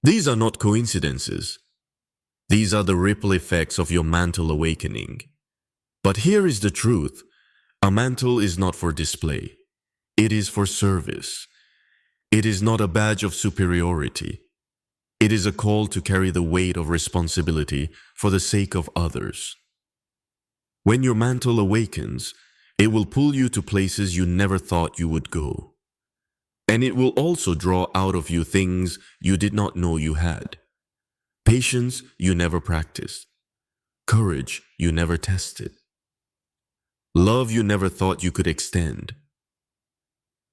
These are not coincidences. These are the ripple effects of your mantle awakening. But here is the truth. A mantle is not for display. It is for service. It is not a badge of superiority. It is a call to carry the weight of responsibility for the sake of others. When your mantle awakens, it will pull you to places you never thought you would go. And it will also draw out of you things you did not know you had. Patience you never practiced. Courage you never tested. Love you never thought you could extend.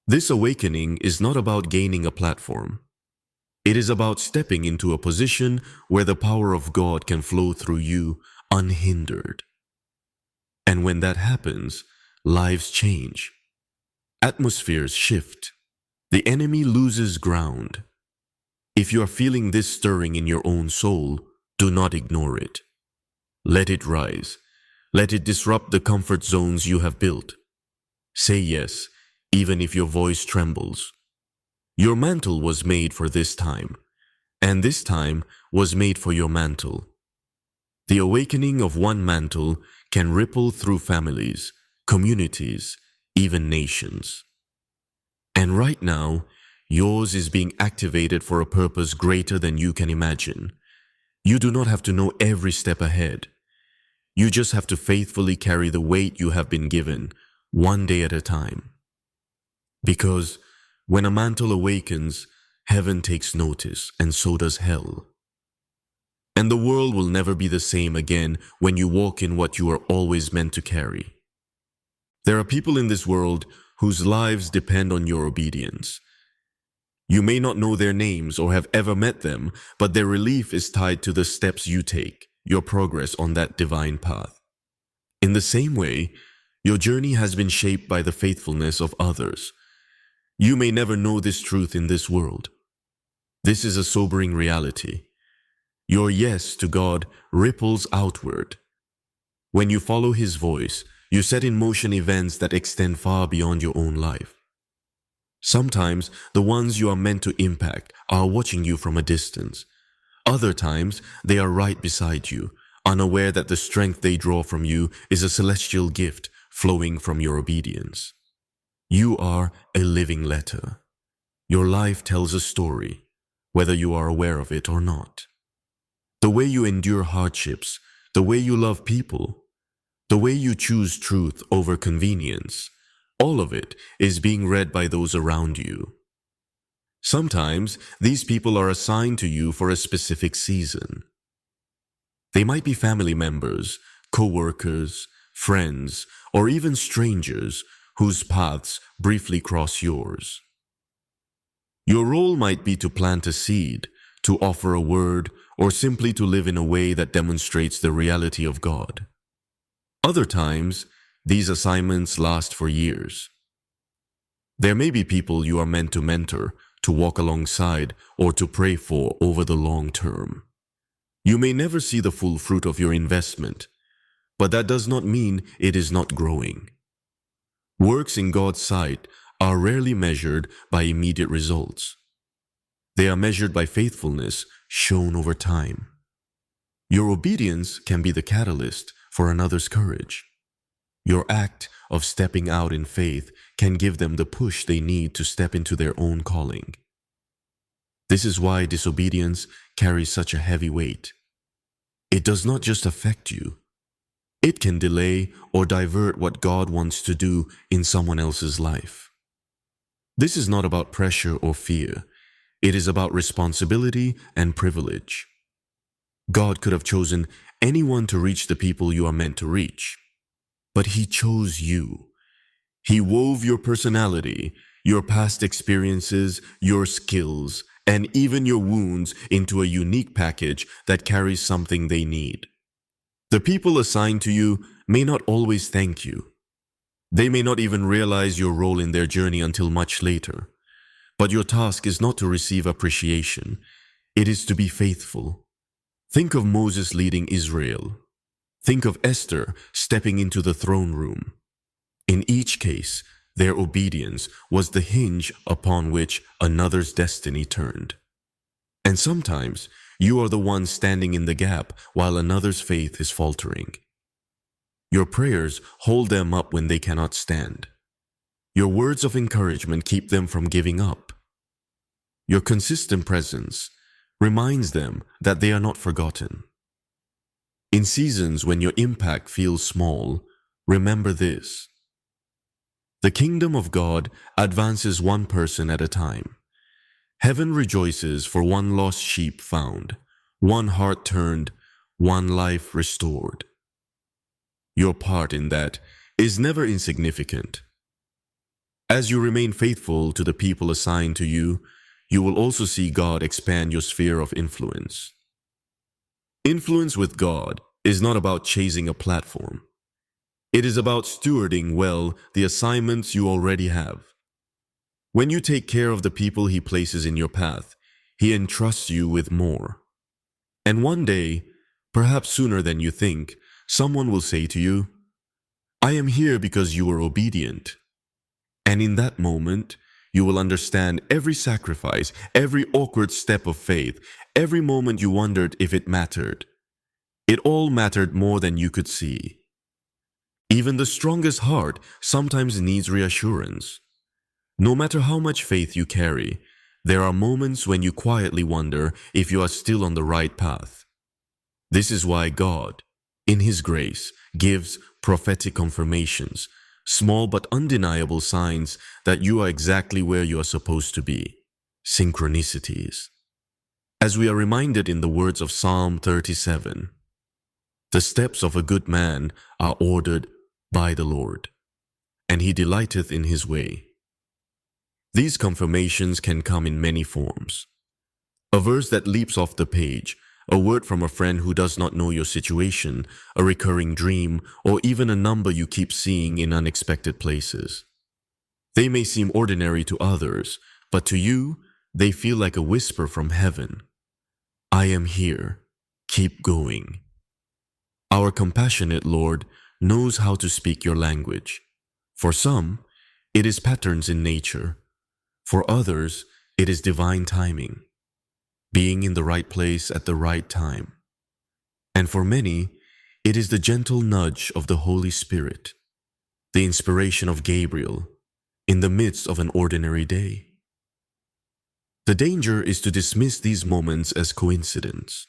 This awakening is not about gaining a platform. It is about stepping into a position where the power of God can flow through you unhindered. And when that happens, lives change. Atmospheres shift. The enemy loses ground. If you are feeling this stirring in your own soul, do not ignore it. Let it rise. Let it disrupt the comfort zones you have built. Say yes, even if your voice trembles. Your mantle was made for this time, and this time was made for your mantle. The awakening of one mantle can ripple through families, communities, even nations. And right now, yours is being activated for a purpose greater than you can imagine. You do not have to know every step ahead. You just have to faithfully carry the weight you have been given, one day at a time. Because when a mantle awakens, heaven takes notice, and so does hell. And the world will never be the same again when you walk in what you are always meant to carry. There are people in this world whose lives depend on your obedience. You may not know their names or have ever met them, but their relief is tied to the steps you take, your progress on that divine path. In the same way, your journey has been shaped by the faithfulness of others. You may never know this truth in this world. This is a sobering reality. Your yes to God ripples outward. When you follow His voice, you set in motion events that extend far beyond your own life. Sometimes the ones you are meant to impact are watching you from a distance. Other times they are right beside you, unaware that the strength they draw from you is a celestial gift flowing from your obedience. You are a living letter. Your life tells a story, whether you are aware of it or not. The way you endure hardships, the way you love people, the way you choose truth over convenience, all of it is being read by those around you. Sometimes these people are assigned to you for a specific season. They might be family members, co-workers, friends, or even strangers whose paths briefly cross yours. Your role might be to plant a seed, to offer a word, or simply to live in a way that demonstrates the reality of God. Other times, these assignments last for years. There may be people you are meant to mentor, to walk alongside, or to pray for over the long term. You may never see the full fruit of your investment, but that does not mean it is not growing. Works in God's sight are rarely measured by immediate results. They are measured by faithfulness shown over time. Your obedience can be the catalyst for another's courage. Your act of stepping out in faith can give them the push they need to step into their own calling. This is why disobedience carries such a heavy weight. It does not just affect you. It can delay or divert what God wants to do in someone else's life. This is not about pressure or fear. It is about responsibility and privilege. God could have chosen anyone to reach the people you are meant to reach. But He chose you. He wove your personality, your past experiences, your skills, and even your wounds into a unique package that carries something they need. The people assigned to you may not always thank you. They may not even realize your role in their journey until much later. But your task is not to receive appreciation. It is to be faithful. Think of Moses leading Israel. Think of Esther stepping into the throne room. In each case, their obedience was the hinge upon which another's destiny turned. And sometimes, you are the one standing in the gap while another's faith is faltering. Your prayers hold them up when they cannot stand. Your words of encouragement keep them from giving up. Your consistent presence reminds them that they are not forgotten. In seasons when your impact feels small, remember this. The kingdom of God advances one person at a time. Heaven rejoices for one lost sheep found, one heart turned, one life restored. Your part in that is never insignificant. As you remain faithful to the people assigned to you, you will also see God expand your sphere of influence. Influence with God is not about chasing a platform. It is about stewarding well the assignments you already have. When you take care of the people He places in your path, He entrusts you with more. And one day, perhaps sooner than you think, someone will say to you, "I am here because you were obedient." And in that moment, you will understand every sacrifice, every awkward step of faith, every moment you wondered if it mattered. It all mattered more than you could see. Even the strongest heart sometimes needs reassurance. No matter how much faith you carry, there are moments when you quietly wonder if you are still on the right path. This is why God, in His grace, gives prophetic confirmations, small but undeniable signs that you are exactly where you are supposed to be, synchronicities. As we are reminded in the words of Psalm 37, "The steps of a good man are ordered by the Lord, and He delighteth in His way." These confirmations can come in many forms. A verse that leaps off the page, a word from a friend who does not know your situation, a recurring dream, or even a number you keep seeing in unexpected places. They may seem ordinary to others, but to you, they feel like a whisper from heaven. "I am here. Keep going." Our compassionate Lord knows how to speak your language. For some, it is patterns in nature. For others, it is divine timing, being in the right place at the right time. And for many, it is the gentle nudge of the Holy Spirit, the inspiration of Gabriel, in the midst of an ordinary day. The danger is to dismiss these moments as coincidence.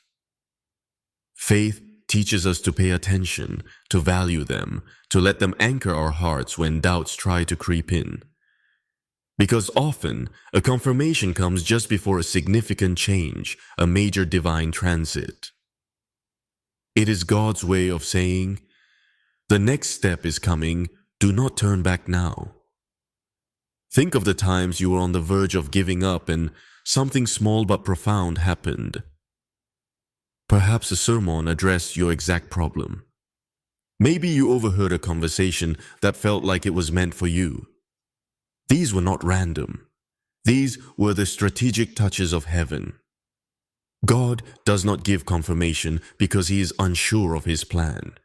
Faith teaches us to pay attention, to value them, to let them anchor our hearts when doubts try to creep in. Because often, a confirmation comes just before a significant change, a major divine transit. It is God's way of saying, "The next step is coming, do not turn back now." Think of the times you were on the verge of giving up and something small but profound happened. Perhaps a sermon addressed your exact problem. Maybe you overheard a conversation that felt like it was meant for you. These were not random. These were the strategic touches of heaven. God does not give confirmation because He is unsure of His plan.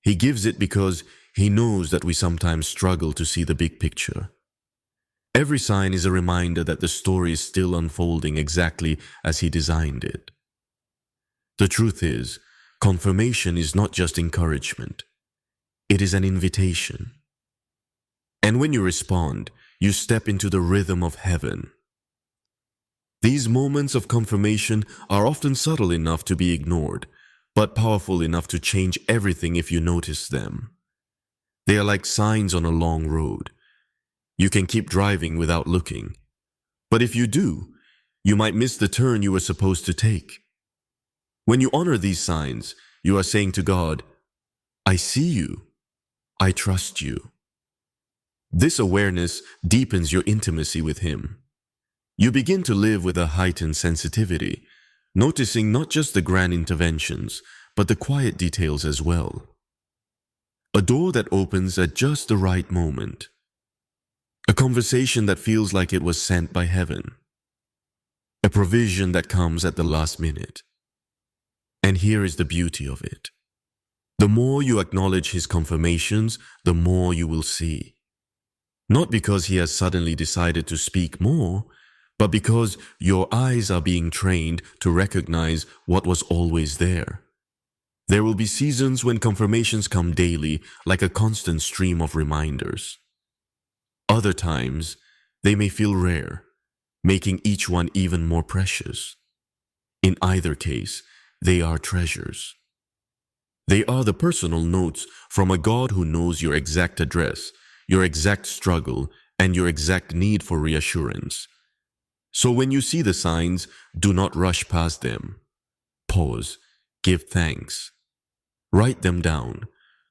He gives it because He knows that we sometimes struggle to see the big picture. Every sign is a reminder that the story is still unfolding exactly as He designed it. The truth is, confirmation is not just encouragement. It is an invitation. And when you respond, you step into the rhythm of heaven. These moments of confirmation are often subtle enough to be ignored, but powerful enough to change everything if you notice them. They are like signs on a long road. You can keep driving without looking. But if you do, you might miss the turn you were supposed to take. When you honor these signs, you are saying to God, "I see you. I trust you." This awareness deepens your intimacy with Him. You begin to live with a heightened sensitivity, noticing not just the grand interventions, but the quiet details as well. A door that opens at just the right moment. A conversation that feels like it was sent by heaven. A provision that comes at the last minute. And here is the beauty of it. The more you acknowledge His confirmations, the more you will see. Not because He has suddenly decided to speak more, but because your eyes are being trained to recognize what was always there. There will be seasons when confirmations come daily, like a constant stream of reminders. Other times, they may feel rare, making each one even more precious. In either case, they are treasures. They are the personal notes from a God who knows your exact address, your exact struggle, and your exact need for reassurance. So when you see the signs, do not rush past them. Pause, give thanks. Write them down.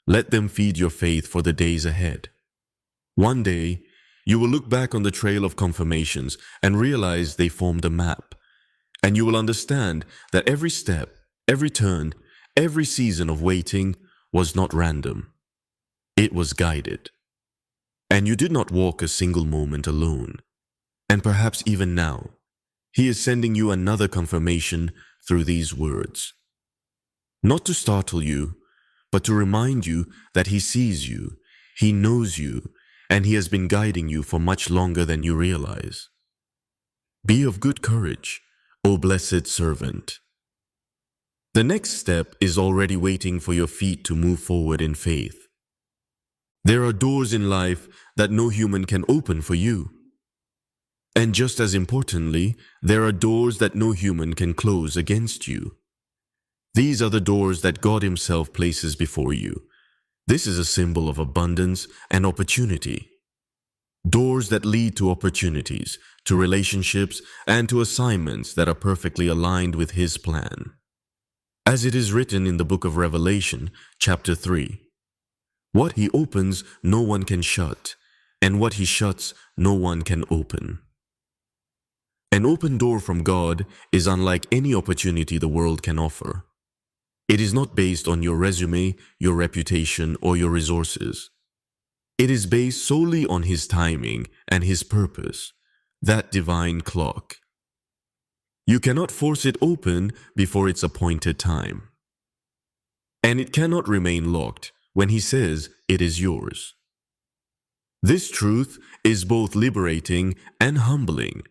Let them feed your faith for the days ahead. One day, You will look back on the trail of confirmations and realize they formed a map. And you will understand that every step, every turn, every season of waiting was not random. It was guided. And you did not walk a single moment alone. And perhaps even now, He is sending you another confirmation through these words. Not to startle you, but to remind you that He sees you, He knows you, and He has been guiding you for much longer than you realize. Be of good courage, O blessed servant. The next step is already waiting for your feet to move forward in faith. There are doors in life that no human can open for you. And just as importantly, there are doors that no human can close against you. These are the doors that God Himself places before you. This is a symbol of abundance and opportunity. Doors that lead to opportunities, to relationships, and to assignments that are perfectly aligned with His plan. As it is written in the book of Revelation, chapter 3, what He opens, no one can shut, and what He shuts, no one can open. An open door from God is unlike any opportunity the world can offer. It is not based on your resume, your reputation, or your resources. It is based solely on His timing and His purpose, that divine clock. You cannot force it open before its appointed time. And it cannot remain locked when He says it is yours. This truth is both liberating and humbling.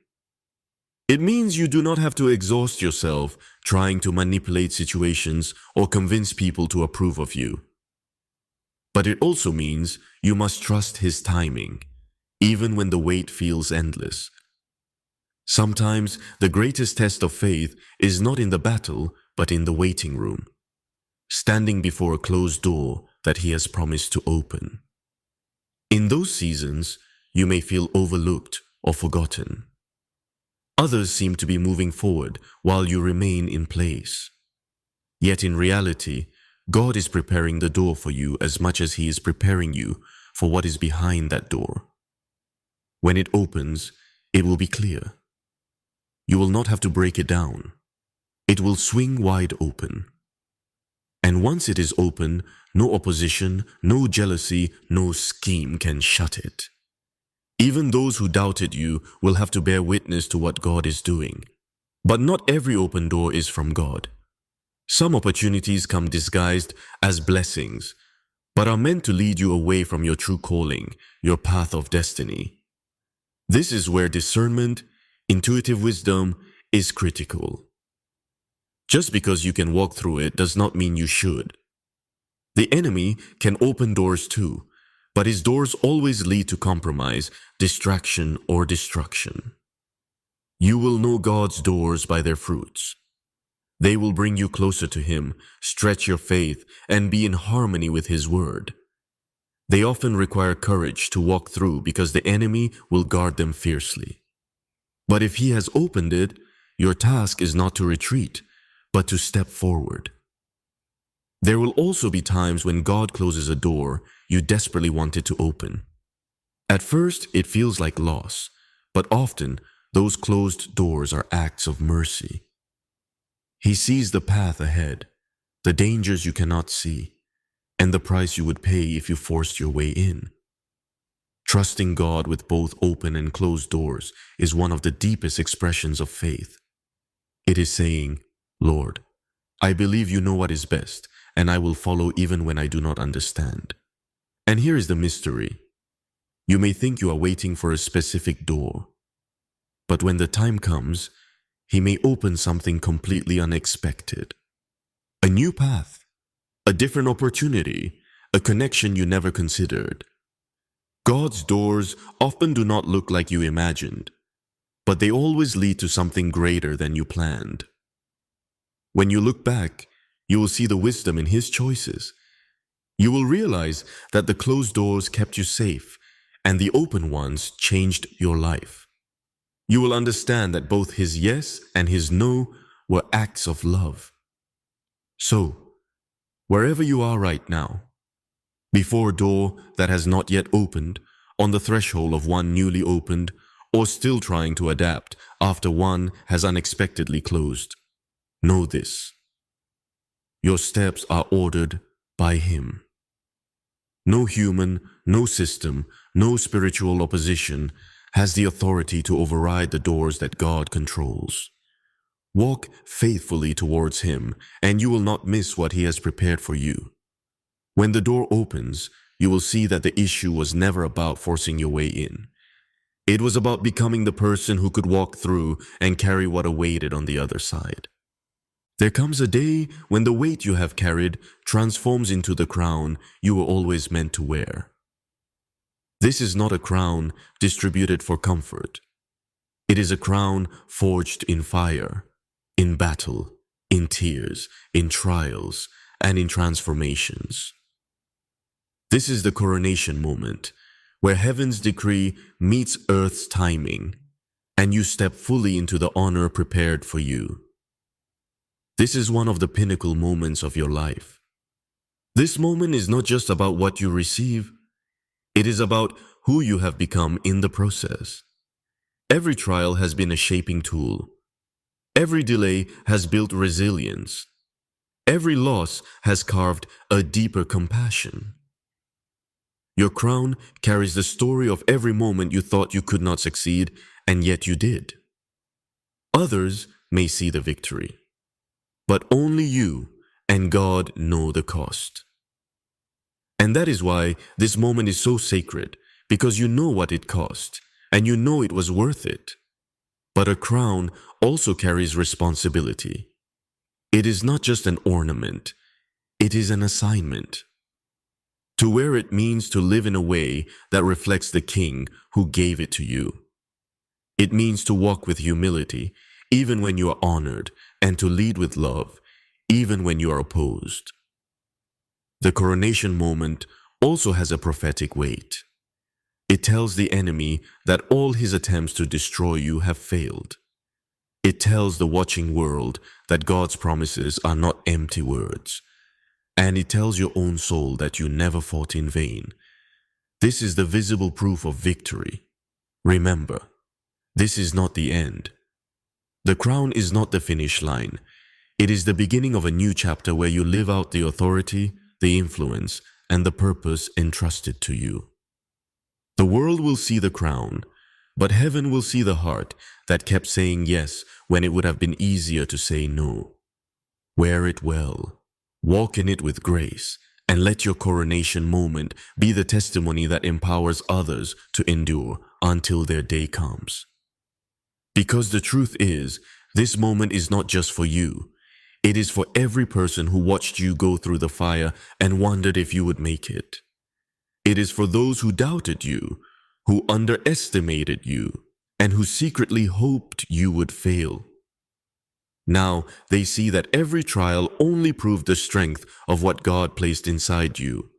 It means you do not have to exhaust yourself trying to manipulate situations or convince people to approve of you. But it also means you must trust His timing, even when the wait feels endless. Sometimes the greatest test of faith is not in the battle, but in the waiting room, standing before a closed door that He has promised to open. In those seasons, you may feel overlooked or forgotten. Others seem to be moving forward while you remain in place. Yet in reality, God is preparing the door for you as much as He is preparing you for what is behind that door. When it opens, it will be clear. You will not have to break it down. It will swing wide open. And once it is open, no opposition, no jealousy, no scheme can shut it. Even those who doubted you will have to bear witness to what God is doing. But not every open door is from God. Some opportunities come disguised as blessings, but are meant to lead you away from your true calling, your path of destiny. This is where discernment, intuitive wisdom is critical. Just because you can walk through it does not mean you should. The enemy can open doors too, but his doors always lead to compromise, distraction, or destruction. You will know God's doors by their fruits. They will bring you closer to Him, stretch your faith, and be in harmony with His word. They often require courage to walk through because the enemy will guard them fiercely. But if He has opened it, your task is not to retreat, but to step forward. There will also be times when God closes a door you desperately wanted to open. At first, it feels like loss, but often those closed doors are acts of mercy. He sees the path ahead, the dangers you cannot see, and the price you would pay if you forced your way in. Trusting God with both open and closed doors is one of the deepest expressions of faith. It is saying, Lord, I believe you know what is best, and I will follow even when I do not understand. And here is the mystery. You may think you are waiting for a specific door, but when the time comes, He may open something completely unexpected. A new path, a different opportunity, a connection you never considered. God's doors often do not look like you imagined, but they always lead to something greater than you planned. When you look back, you will see the wisdom in His choices. You will realize that the closed doors kept you safe, and the open ones changed your life. You will understand that both His yes and His no were acts of love. So, wherever you are right now, before a door that has not yet opened, on the threshold of one newly opened, or still trying to adapt after one has unexpectedly closed. Know this: your steps are ordered by Him. No human, no system, no spiritual opposition has the authority to override the doors that God controls. Walk faithfully towards Him, and you will not miss what He has prepared for you. When the door opens, you will see that the issue was never about forcing your way in. It was about becoming the person who could walk through and carry what awaited on the other side. There comes a day when the weight you have carried transforms into the crown you were always meant to wear. This is not a crown distributed for comfort. It is a crown forged in fire, in battle, in tears, in trials, and in transformations. This is the coronation moment, where heaven's decree meets earth's timing, and you step fully into the honor prepared for you. This is one of the pinnacle moments of your life. This moment is not just about what you receive, it is about who you have become in the process. Every trial has been a shaping tool. Every delay has built resilience. Every loss has carved a deeper compassion. Your crown carries the story of every moment you thought you could not succeed, and yet you did. Others may see the victory, but only you and God know the cost. And that is why this moment is so sacred, because you know what it cost, and you know it was worth it. But a crown also carries responsibility. It is not just an ornament, it is an assignment. To wear it means to live in a way that reflects the King who gave it to you. It means to walk with humility, even when you are honored, and to lead with love, even when you are opposed. The coronation moment also has a prophetic weight. It tells the enemy that all his attempts to destroy you have failed. It tells the watching world that God's promises are not empty words. And it tells your own soul that you never fought in vain. This is the visible proof of victory. Remember, this is not the end. The crown is not the finish line. It is the beginning of a new chapter where you live out the authority, the influence, and the purpose entrusted to you. The world will see the crown, but heaven will see the heart that kept saying yes when it would have been easier to say no. Wear it well. Walk in it with grace, and let your coronation moment be the testimony that empowers others to endure until their day comes. Because the truth is, this moment is not just for you. It is for every person who watched you go through the fire and wondered if you would make it. It is for those who doubted you, who underestimated you, and who secretly hoped you would fail. Now they see that every trial only proved the strength of what God placed inside you.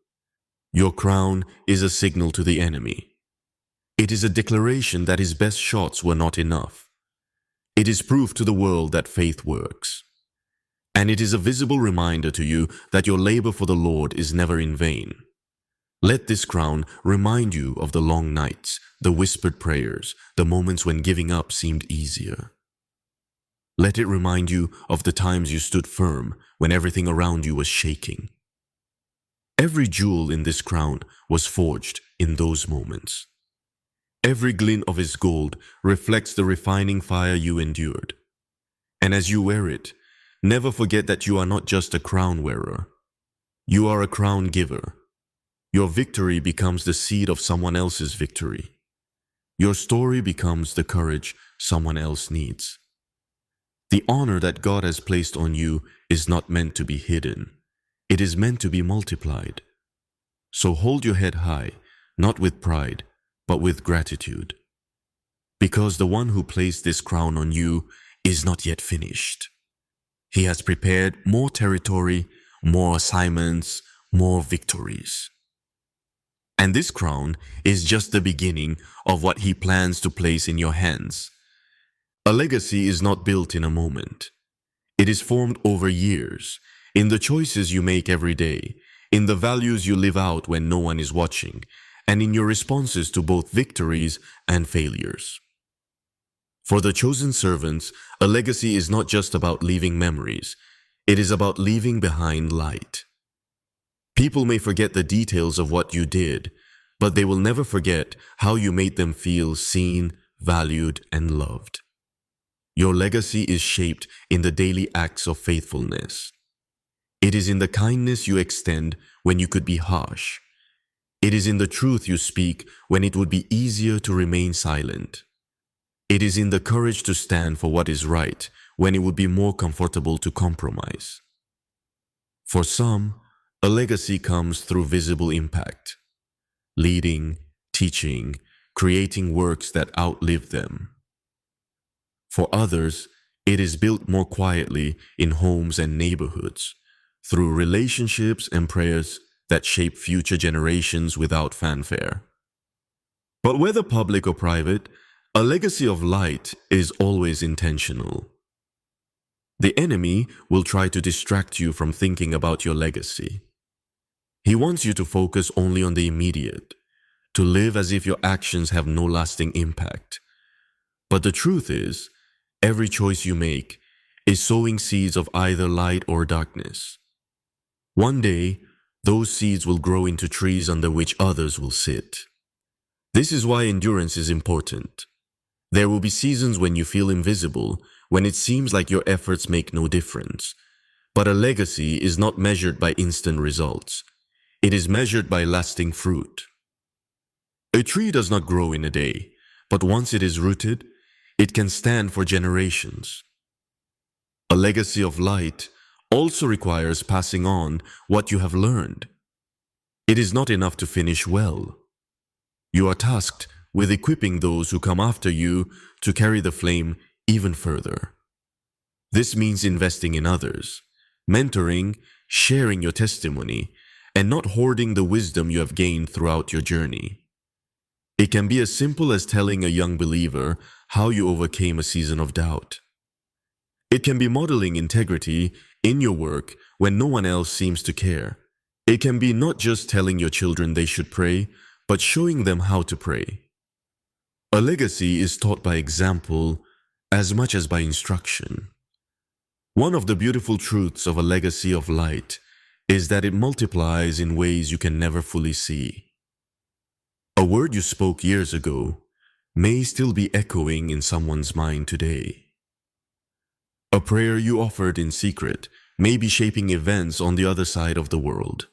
Your crown is a signal to the enemy. It is a declaration that his best shots were not enough. It is proof to the world that faith works. And it is a visible reminder to you that your labor for the Lord is never in vain. Let this crown remind you of the long nights, the whispered prayers, the moments when giving up seemed easier. Let it remind you of the times you stood firm when everything around you was shaking. Every jewel in this crown was forged in those moments. Every glint of its gold reflects the refining fire you endured. And as you wear it, never forget that you are not just a crown wearer. You are a crown giver. Your victory becomes the seed of someone else's victory. Your story becomes the courage someone else needs. The honor that God has placed on you is not meant to be hidden. It is meant to be multiplied. So hold your head high, not with pride, but with gratitude. Because the one who placed this crown on you is not yet finished. He has prepared more territory, more assignments, more victories. And this crown is just the beginning of what He plans to place in your hands. A legacy is not built in a moment. It is formed over years, in the choices you make every day, in the values you live out when no one is watching, and in your responses to both victories and failures. For the chosen servants, a legacy is not just about leaving memories, it is about leaving behind light. People may forget the details of what you did, but they will never forget how you made them feel seen, valued, and loved. Your legacy is shaped in the daily acts of faithfulness. It is in the kindness you extend when you could be harsh. It is in the truth you speak when it would be easier to remain silent. It is in the courage to stand for what is right when it would be more comfortable to compromise. For some, a legacy comes through visible impact, leading, teaching, creating works that outlive them. For others, it is built more quietly in homes and neighborhoods, through relationships and prayers that shape future generations without fanfare. But whether public or private, a legacy of light is always intentional. The enemy will try to distract you from thinking about your legacy. He wants you to focus only on the immediate, to live as if your actions have no lasting impact. But the truth is, every choice you make is sowing seeds of either light or darkness. One day, those seeds will grow into trees under which others will sit. This is why endurance is important. There will be seasons when you feel invisible, when it seems like your efforts make no difference. But a legacy is not measured by instant results. It is measured by lasting fruit. A tree does not grow in a day, but once it is rooted, it can stand for generations. A legacy of light also requires passing on what you have learned. It is not enough to finish well. You are tasked with equipping those who come after you to carry the flame even further. This means investing in others, mentoring, sharing your testimony, and not hoarding the wisdom you have gained throughout your journey. It can be as simple as telling a young believer how you overcame a season of doubt. It can be modeling integrity in your work when no one else seems to care. It can be not just telling your children they should pray, but showing them how to pray. A legacy is taught by example as much as by instruction. One of the beautiful truths of a legacy of light is that it multiplies in ways you can never fully see. A word you spoke years ago may still be echoing in someone's mind today. A prayer you offered in secret may be shaping events on the other side of the world.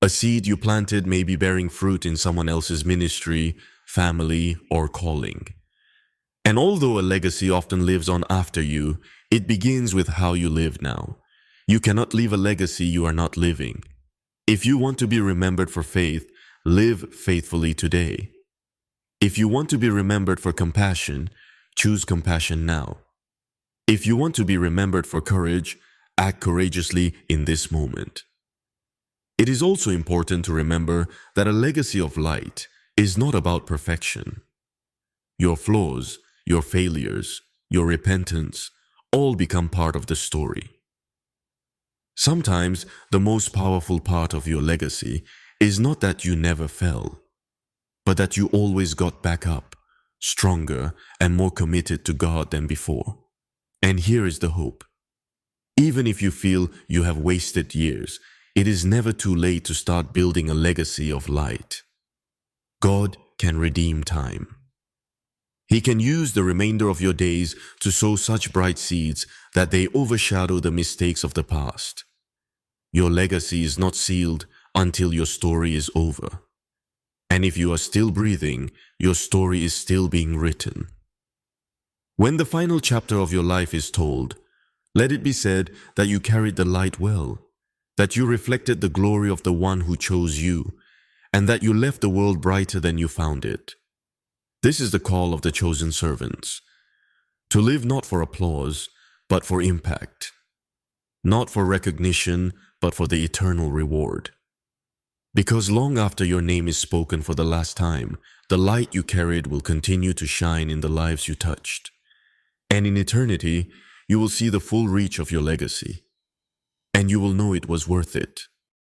A seed you planted may be bearing fruit in someone else's ministry, family, or calling. And although a legacy often lives on after you, it begins with how you live now. You cannot leave a legacy you are not living. If you want to be remembered for faith, live faithfully today. If you want to be remembered for compassion, choose compassion now. If you want to be remembered for courage, act courageously in this moment. It is also important to remember that a legacy of light is not about perfection. Your flaws, your failures, your repentance, all become part of the story. Sometimes the most powerful part of your legacy is not that you never fell, but that you always got back up, stronger and more committed to God than before. And here is the hope. Even if you feel you have wasted years, it is never too late to start building a legacy of light. God can redeem time. He can use the remainder of your days to sow such bright seeds that they overshadow the mistakes of the past. Your legacy is not sealed until your story is over. And if you are still breathing, your story is still being written. When the final chapter of your life is told, let it be said that you carried the light well, that you reflected the glory of the one who chose you, and that you left the world brighter than you found it. This is the call of the chosen servants, to live not for applause, but for impact, not for recognition, but for the eternal reward. Because long after your name is spoken for the last time, the light you carried will continue to shine in the lives you touched. And in eternity, you will see the full reach of your legacy, and you will know it was worth it.